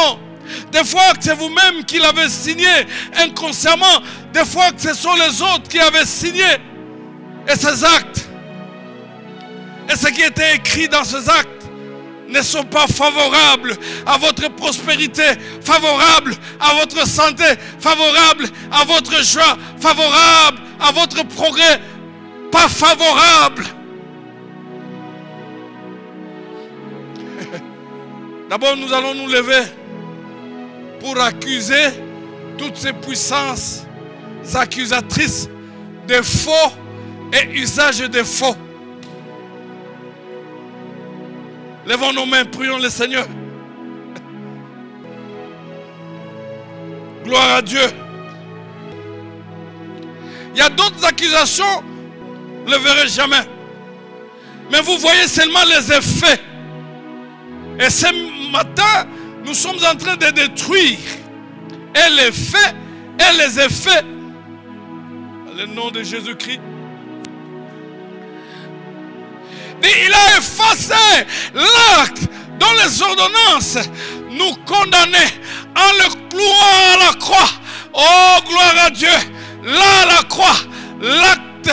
Des fois que c'est vous-même qui l'avez signé inconsciemment, des fois que ce sont les autres qui avaient signé. Et ces actes, et ce qui était écrit dans ces actes, ne sont pas favorables à votre prospérité, favorables à votre santé, favorables à votre joie, favorables à votre progrès, pas favorables. D'abord, nous allons nous lever pour accuser toutes ces puissances accusatrices de faux et usage de faux. Levons nos mains, prions le Seigneur. Gloire à Dieu. Il y a d'autres accusations, vous ne le verrez jamais. Mais vous voyez seulement les effets. Et ce matin, nous sommes en train de détruire et les faits et les effets. Dans le nom de Jésus-Christ. Il a effacé l'acte dont les ordonnances nous condamnaient en le clouant à la croix. Oh, gloire à Dieu. Là, à la croix, l'acte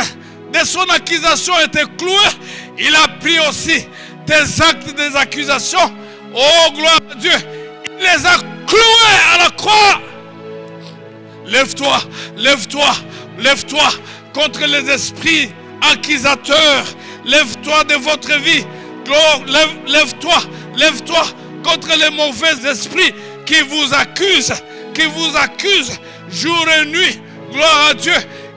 de son accusation était cloué. Il a pris aussi tes actes des accusations. Oh, gloire à Dieu. Il les a cloués à la croix. Lève-toi, lève-toi, lève-toi contre les esprits accusateurs. Lève-toi de votre vie. Lève-toi, lève-toi contre les mauvais esprits qui vous accusent jour et nuit. Gloire à Dieu.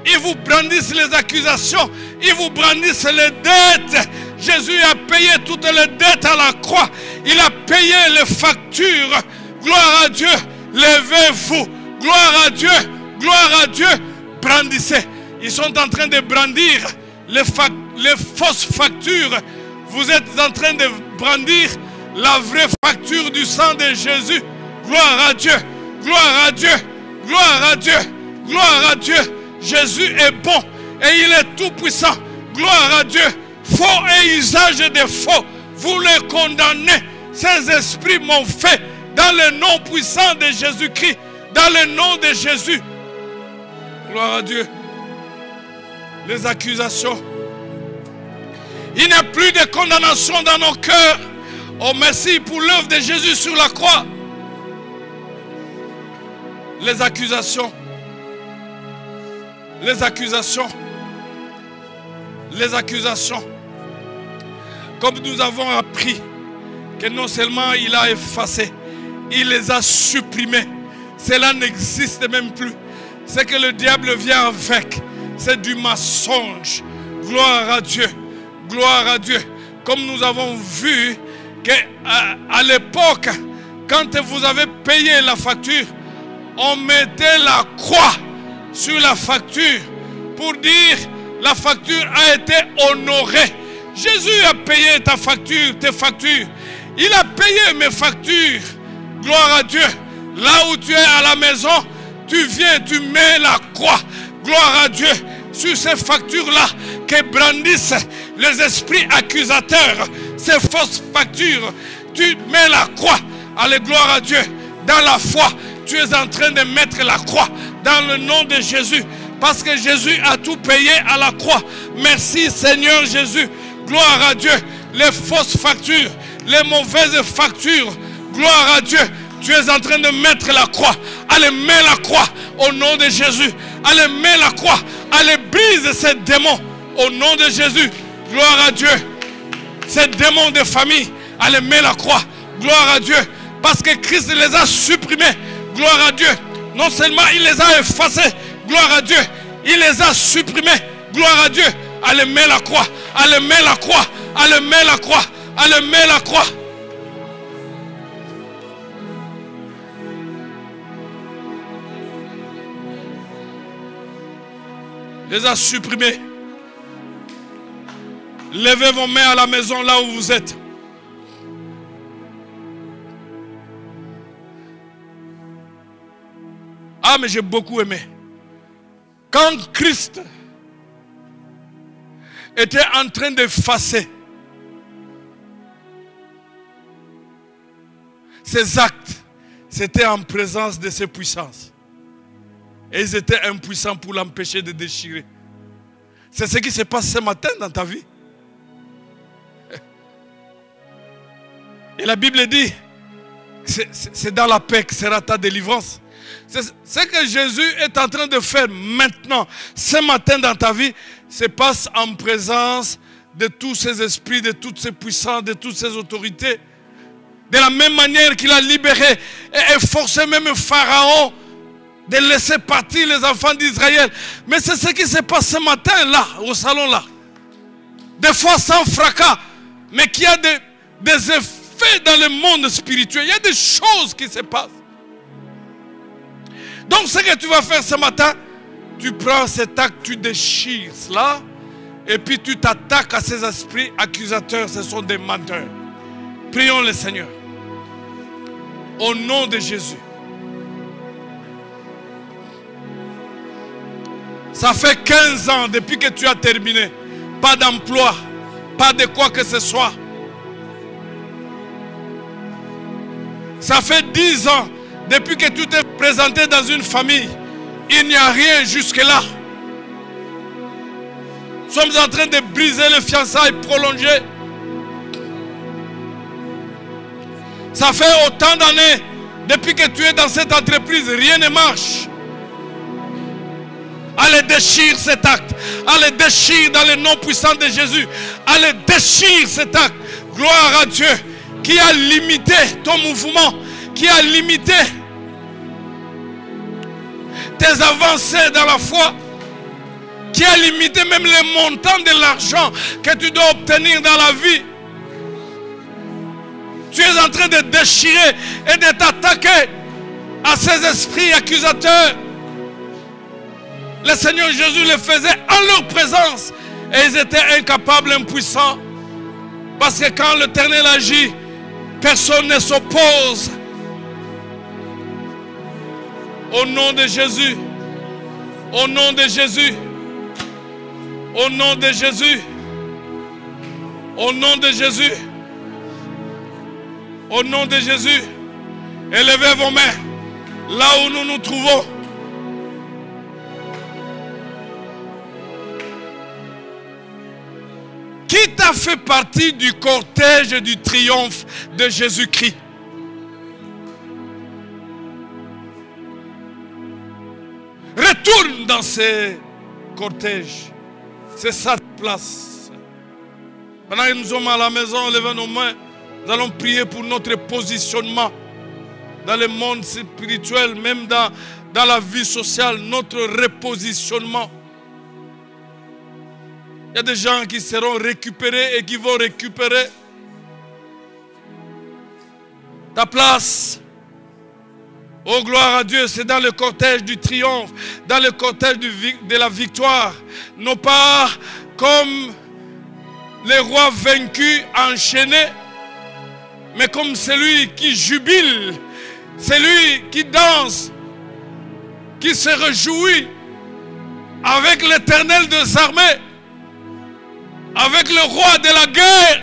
Ils vous brandissent les accusations. Ils vous brandissent les dettes. Jésus a payé toutes les dettes à la croix. Il a payé les factures. Gloire à Dieu. Levez-vous. Gloire à Dieu. Gloire à Dieu. Brandissez. Ils sont en train de brandir les fausses factures. Vous êtes en train de brandir la vraie facture du sang de Jésus. Gloire à Dieu. Gloire à Dieu. Gloire à Dieu. Gloire à Dieu. Jésus est bon et il est tout puissant. Gloire à Dieu. Faux et usage de faux. Vous les condamnez. Ces esprits m'ont fait dans le nom puissant de Jésus-Christ. Dans le nom de Jésus. Gloire à Dieu. Les accusations. Il n'y a plus de condamnation dans nos cœurs. Oh, merci pour l'œuvre de Jésus sur la croix. Les accusations. Les accusations. Les accusations. Comme nous avons appris que non seulement il a effacé, il les a supprimés. Cela n'existe même plus. Ce que le diable vient avec, c'est du mensonge. Gloire à Dieu. Gloire à Dieu. Comme nous avons vu qu'à l'époque, quand vous avez payé la facture, on mettait la croix sur la facture pour dire la facture a été honorée. Jésus a payé ta facture, tes factures. Il a payé mes factures. Gloire à Dieu. Là où tu es à la maison, tu viens, tu mets la croix. Gloire à Dieu. Sur ces factures-là que brandissent les esprits accusateurs, ces fausses factures, tu mets la croix. Allez, gloire à Dieu. Dans la foi, tu es en train de mettre la croix dans le nom de Jésus. Parce que Jésus a tout payé à la croix. Merci Seigneur Jésus. Gloire à Dieu. Les fausses factures, les mauvaises factures. Gloire à Dieu. Tu es en train de mettre la croix. Allez, mets la croix au nom de Jésus. Allez, mets la croix. Allez, brise ces démons au nom de Jésus. Gloire à Dieu. Ces démons de famille. Allez, mets la croix. Gloire à Dieu. Parce que Christ les a supprimés. Gloire à Dieu. Non seulement il les a effacés. Gloire à Dieu. Il les a supprimés. Gloire à Dieu. Allez, mets la croix. Allez, mets la croix. Allez, mets la croix. Allez, mets la croix. Les a supprimés. Levez vos mains à la maison là où vous êtes. Ah, mais j'ai beaucoup aimé. Quand Christ était en train d'effacer ses actes, c'était en présence de ses puissances. Et ils étaient impuissants pour l'empêcher de déchirer. C'est ce qui se passe ce matin dans ta vie. Et la Bible dit, c'est dans la paix que sera ta délivrance. Ce que Jésus est en train de faire maintenant, ce matin dans ta vie, se passe en présence de tous ces esprits, de toutes ces puissances, de toutes ces autorités. De la même manière qu'il a libéré et forcé même Pharaon de laisser partir les enfants d'Israël. Mais c'est ce qui se passe ce matin là, au salon là. Des fois sans fracas, mais qu'il y a des effets dans le monde spirituel. Il y a des choses qui se passent. Donc ce que tu vas faire ce matin, tu prends cet acte, tu déchires cela, et puis tu t'attaques à ces esprits accusateurs, ce sont des menteurs. Prions le Seigneur. Au nom de Jésus. Ça fait 15 ans depuis que tu as terminé. Pas d'emploi, pas de quoi que ce soit. Ça fait 10 ans depuis que tu t'es présenté dans une famille. Il n'y a rien jusque-là. Nous sommes en train de briser le fiançailles prolongé. Ça fait autant d'années depuis que tu es dans cette entreprise, rien ne marche. Allez, déchire cet acte. Allez, déchire dans le nom puissant de Jésus. Allez, déchire cet acte. Gloire à Dieu qui a limité ton mouvement, qui a limité tes avancées dans la foi, qui a limité même le montant de l'argent que tu dois obtenir dans la vie. Tu es en train de déchirer et de t'attaquer à ces esprits accusateurs. Le Seigneur Jésus le faisait en leur présence et ils étaient incapables, impuissants. Parce que quand l'Éternel agit, personne ne s'oppose. Au nom de Jésus, au nom de Jésus, au nom de Jésus, au nom de Jésus, au nom de Jésus, élevez vos mains là où nous nous trouvons. Qui t'a fait partie du cortège du triomphe de Jésus-Christ? Retourne dans ces cortèges. C'est sa place. Pendant que nous sommes à la maison, levez nos mains. Nous allons prier pour notre positionnement dans le monde spirituel, même dans la vie sociale, notre repositionnement. Il y a des gens qui seront récupérés et qui vont récupérer ta place. Oh, gloire à Dieu, c'est dans le cortège du triomphe, dans le cortège de la victoire. Non pas comme les rois vaincus, enchaînés, mais comme celui qui jubile, celui qui danse, qui se réjouit avec l'Éternel des armées, avec le roi de la guerre,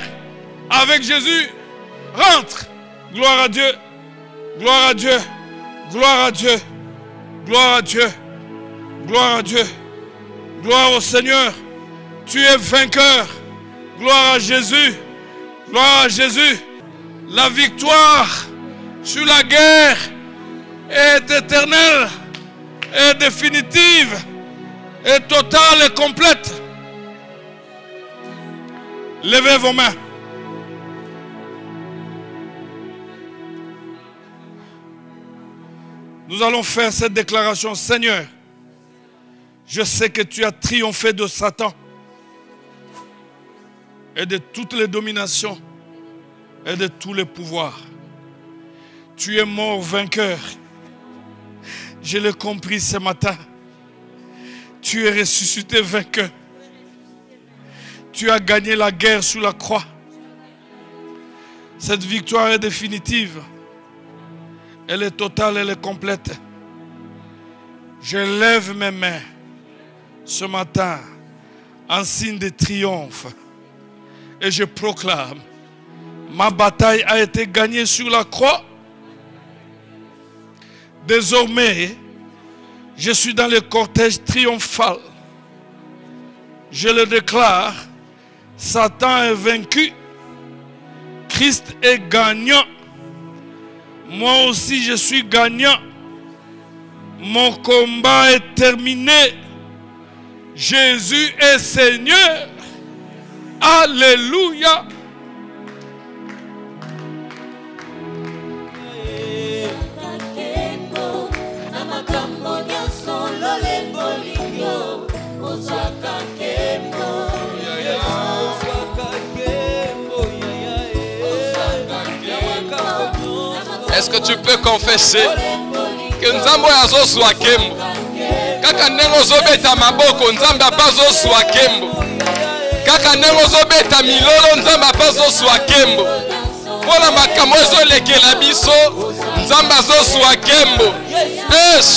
avec Jésus. Rentre. Gloire à Dieu. Gloire à Dieu. Gloire à Dieu. Gloire à Dieu. Gloire à Dieu. Gloire au Seigneur. Tu es vainqueur. Gloire à Jésus. Gloire à Jésus. La victoire sur la guerre est éternelle, est définitive, est totale et complète. Levez vos mains. Nous allons faire cette déclaration. Seigneur, je sais que tu as triomphé de Satan et de toutes les dominations et de tous les pouvoirs. Tu es mort vainqueur. Je l'ai compris ce matin. Tu es ressuscité vainqueur. Tu as gagné la guerre sur la croix. Cette victoire est définitive. Elle est totale, elle est complète. Je lève mes mains ce matin en signe de triomphe. Et je proclame, ma bataille a été gagnée sur la croix. Désormais, je suis dans le cortège triomphal. Je le déclare, Satan est vaincu, Christ est gagnant. Moi aussi je suis gagnant. Mon combat est terminé. Jésus est Seigneur. Alléluia. Est-ce que tu peux confesser? ke nzambe oyo azozwa nkembo. Kaka ndenge ozobeta maboko nzambe apa azozwa nkembo. Kaka ndenge ozobeta milolo nzambe apa azozwa nkembo. Mpona makambo ezolekela biso nzambe azozwa nkembo.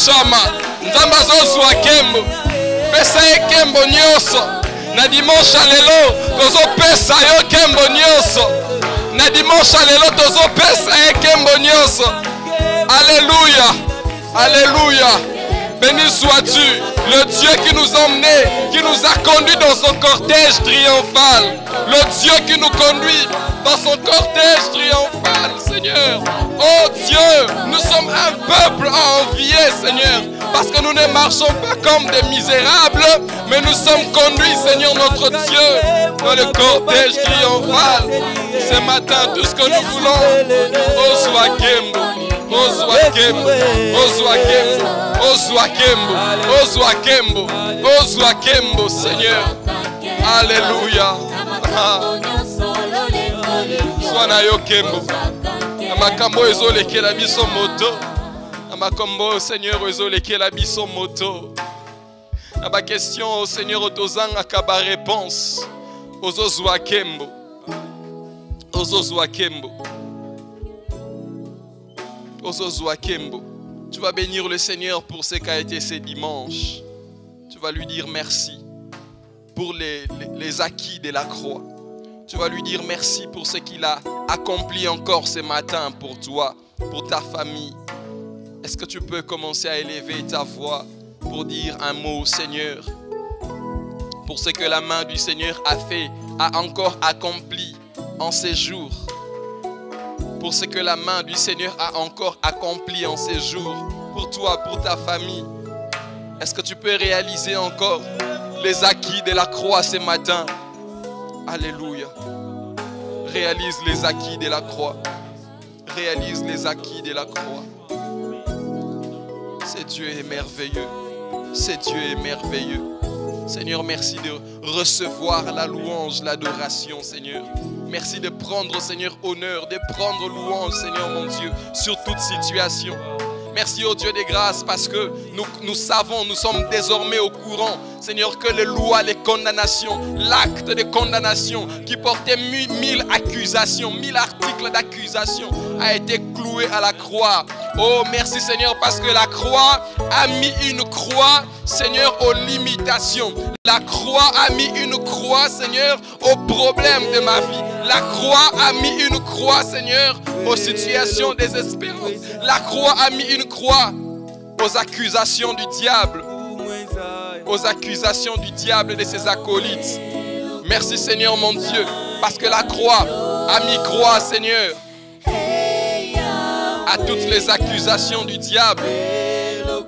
Shama nzambe azozwa nkembo. Pesa ye nkembo nyonso. Na dimanche lelo tozopesa yo nkembo nyonso. Na dimanche lelo tozopesa ye nkembo nyonso. Alléluia. Alléluia. Béni sois-tu, le Dieu qui nous a emmenés, qui nous a conduits dans son cortège triomphal. Le Dieu qui nous conduit dans son cortège triomphal, Seigneur. Oh Dieu, nous sommes un peuple à envier, Seigneur. Parce que nous ne marchons pas comme des misérables, mais nous sommes conduits, Seigneur notre Dieu, dans le cortège triomphal. Ce matin, tout ce que nous voulons, Ozwa Kembo, Ozwa Kembo, Ozwa Kembo, Ozwa Kembo, Ozwa Kembo, Ozwa Kembo, Seigneur. Alléluia. Sois na yo Kembo. Amakambo ezolekela biso moto. Amakambo Seigneur ezolekela biso moto. Na ba question au Seigneur otozanga kaba réponse. Ozozwa Kembo. Ozozwa Kembo. Ozozwa Kembo. Tu vas bénir le Seigneur pour ce qu'a été ce dimanche. Tu vas lui dire merci pour les acquis de la croix. Tu vas lui dire merci pour ce qu'il a accompli encore ce matin pour toi, pour ta famille. Est-ce que tu peux commencer à élever ta voix pour dire un mot au Seigneur? Pour ce que la main du Seigneur a fait, a encore accompli en ces jours. Pour ce que la main du Seigneur a encore accompli en ces jours. Pour toi, pour ta famille. Est-ce que tu peux réaliser encore les acquis de la croix ce matin? Alléluia. Réalise les acquis de la croix. Réalise les acquis de la croix. Ce Dieu est merveilleux. Ce Dieu est merveilleux. Seigneur, merci de recevoir la louange, l'adoration, Seigneur. Merci de prendre, Seigneur, honneur, de prendre louange, Seigneur, mon Dieu, sur toute situation. Merci au Dieu des grâces parce que nous savons, nous sommes désormais au courant, Seigneur, que les lois, les condamnations, l'acte de condamnation qui portait 1000 accusations, 1000 articles d'accusation a été cloué à la croix. Oh, merci Seigneur parce que la croix a mis une croix, Seigneur, aux limitations. La croix a mis une croix, Seigneur, aux problèmes de ma vie. La croix a mis une croix, Seigneur, aux situations désespérantes. La croix a mis une croix aux accusations du diable. Aux accusations du diable et de ses acolytes. Merci Seigneur mon Dieu, parce que la croix a mis croix, Seigneur, à toutes les accusations du diable,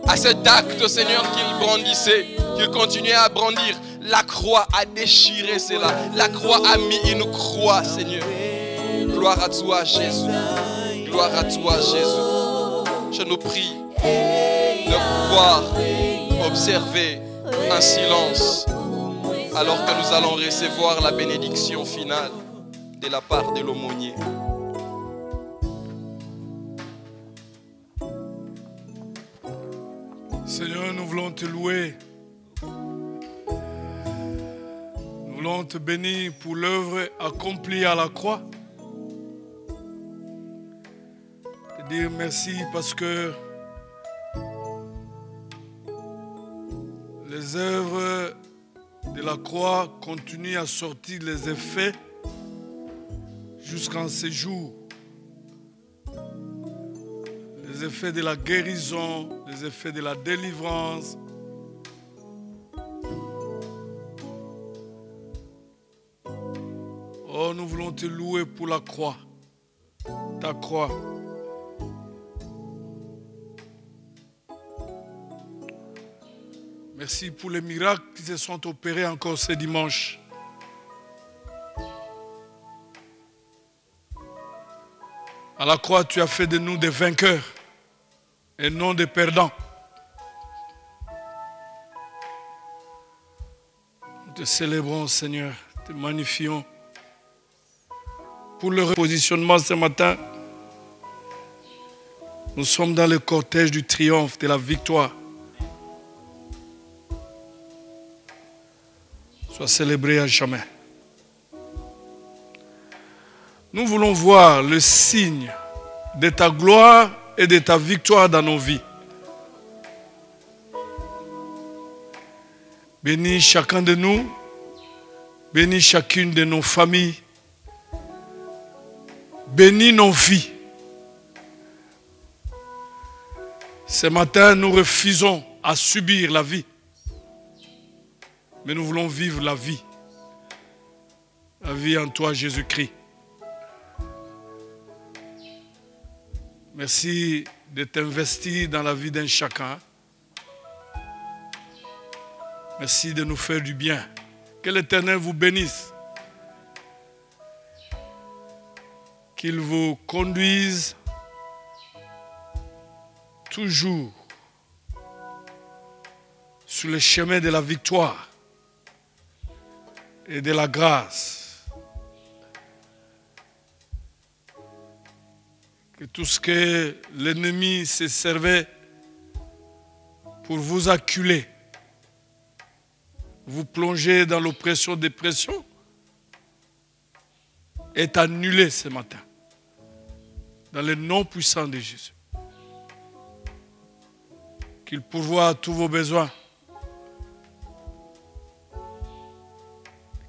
à cet acte, Seigneur, qu'il brandissait, qu'il continuait à brandir. La croix a déchiré cela. La croix a mis une croix, Seigneur. Gloire à toi, Jésus. Gloire à toi, Jésus. Je nous prie de pouvoir observer un silence alors que nous allons recevoir la bénédiction finale de la part de l'aumônier. Seigneur, nous voulons te louer. Nous voulons te bénir pour l'œuvre accomplie à la croix. Te dire merci parce que les œuvres de la croix continuent à sortir les effets jusqu'en ces jours. Les effets de la guérison, les effets de la délivrance. Oh, nous voulons te louer pour la croix, ta croix. Merci pour les miracles qui se sont opérés encore ce dimanche. À la croix, tu as fait de nous des vainqueurs et non des perdants. Nous te célébrons, Seigneur, te magnifions pour le repositionnement ce matin. Nous sommes dans le cortège du triomphe, de la victoire. Sois célébré à jamais. Nous voulons voir le signe de ta gloire et de ta victoire dans nos vies. Bénis chacun de nous, bénis chacune de nos familles, bénis nos vies. Ce matin, nous refusons à subir la vie, mais nous voulons vivre la vie en toi, Jésus-Christ. Merci de t'investir dans la vie d'un chacun. Merci de nous faire du bien. Que l'Éternel vous bénisse. Qu'il vous conduise toujours sur le chemin de la victoire et de la grâce. Que tout ce que l'ennemi s'est servi pour vous acculer, vous plonger dans l'oppression, dépression, est annulé ce matin. Dans le nom puissant de Jésus. Qu'il pourvoie à tous vos besoins.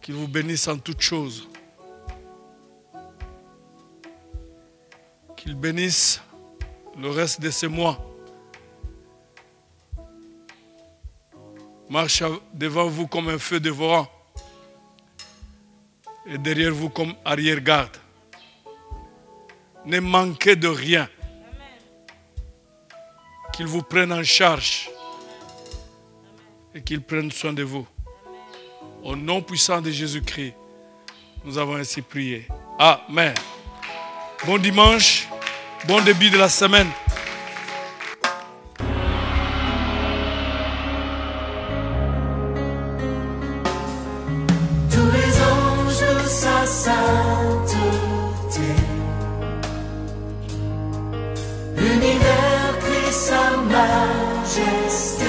Qu'il vous bénisse en toutes choses. Qu'il bénisse le reste de ce mois. Marche devant vous comme un feu dévorant et derrière vous comme arrière-garde. Ne manquez de rien. Qu'il vous prenne en charge et qu'il prenne soin de vous. Au nom puissant de Jésus-Christ, nous avons ainsi prié. Amen. Bon dimanche, bon début de la semaine. Tous les anges de sa sainteté, l'univers crie sa majesté.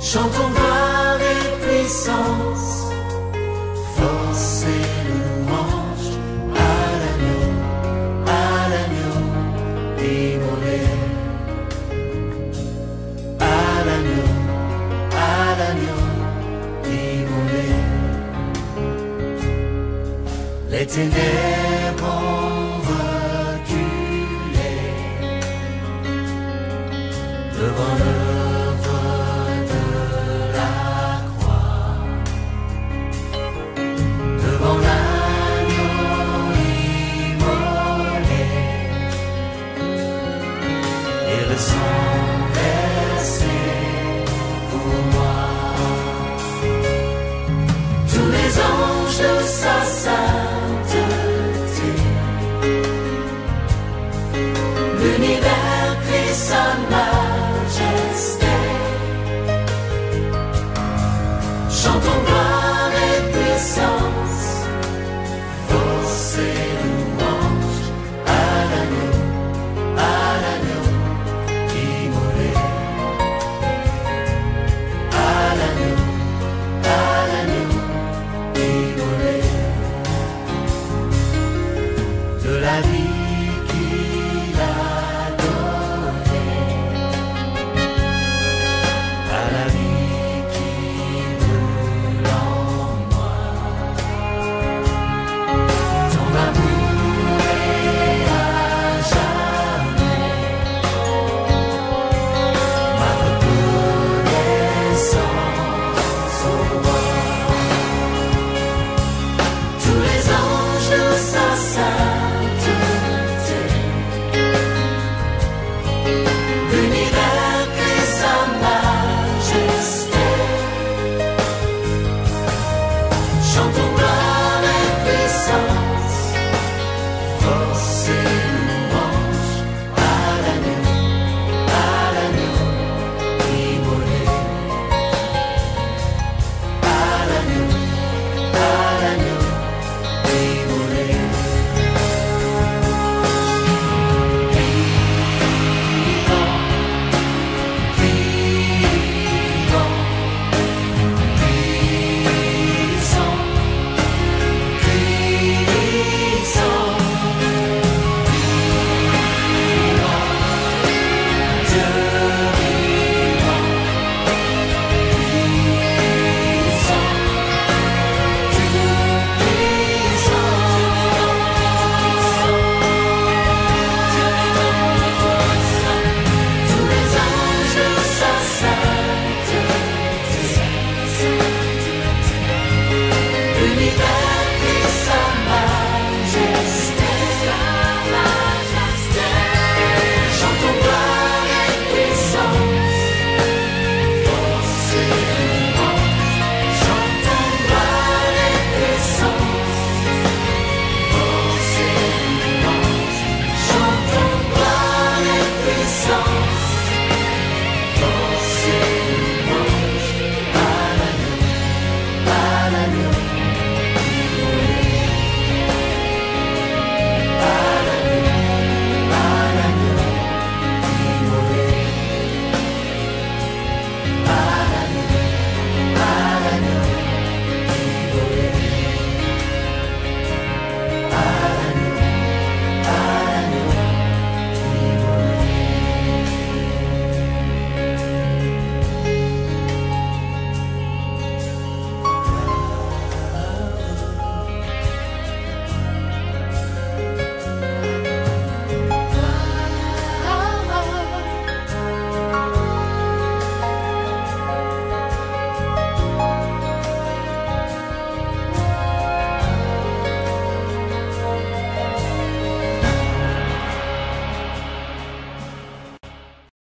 Chantons gloire et puissance, force et louange à l'agneau immolé. À l'agneau immolé. Les ténèbres ont reculé devant l'œuvre de la croix, devant l'agneau immolé et le sang versé pour moi. Tous les anges de sa sainteté, l'univers crie sa majesté. Chantons gloire et puissance, force et louange à l'agneau immolé. À l'agneau immolé. De la vie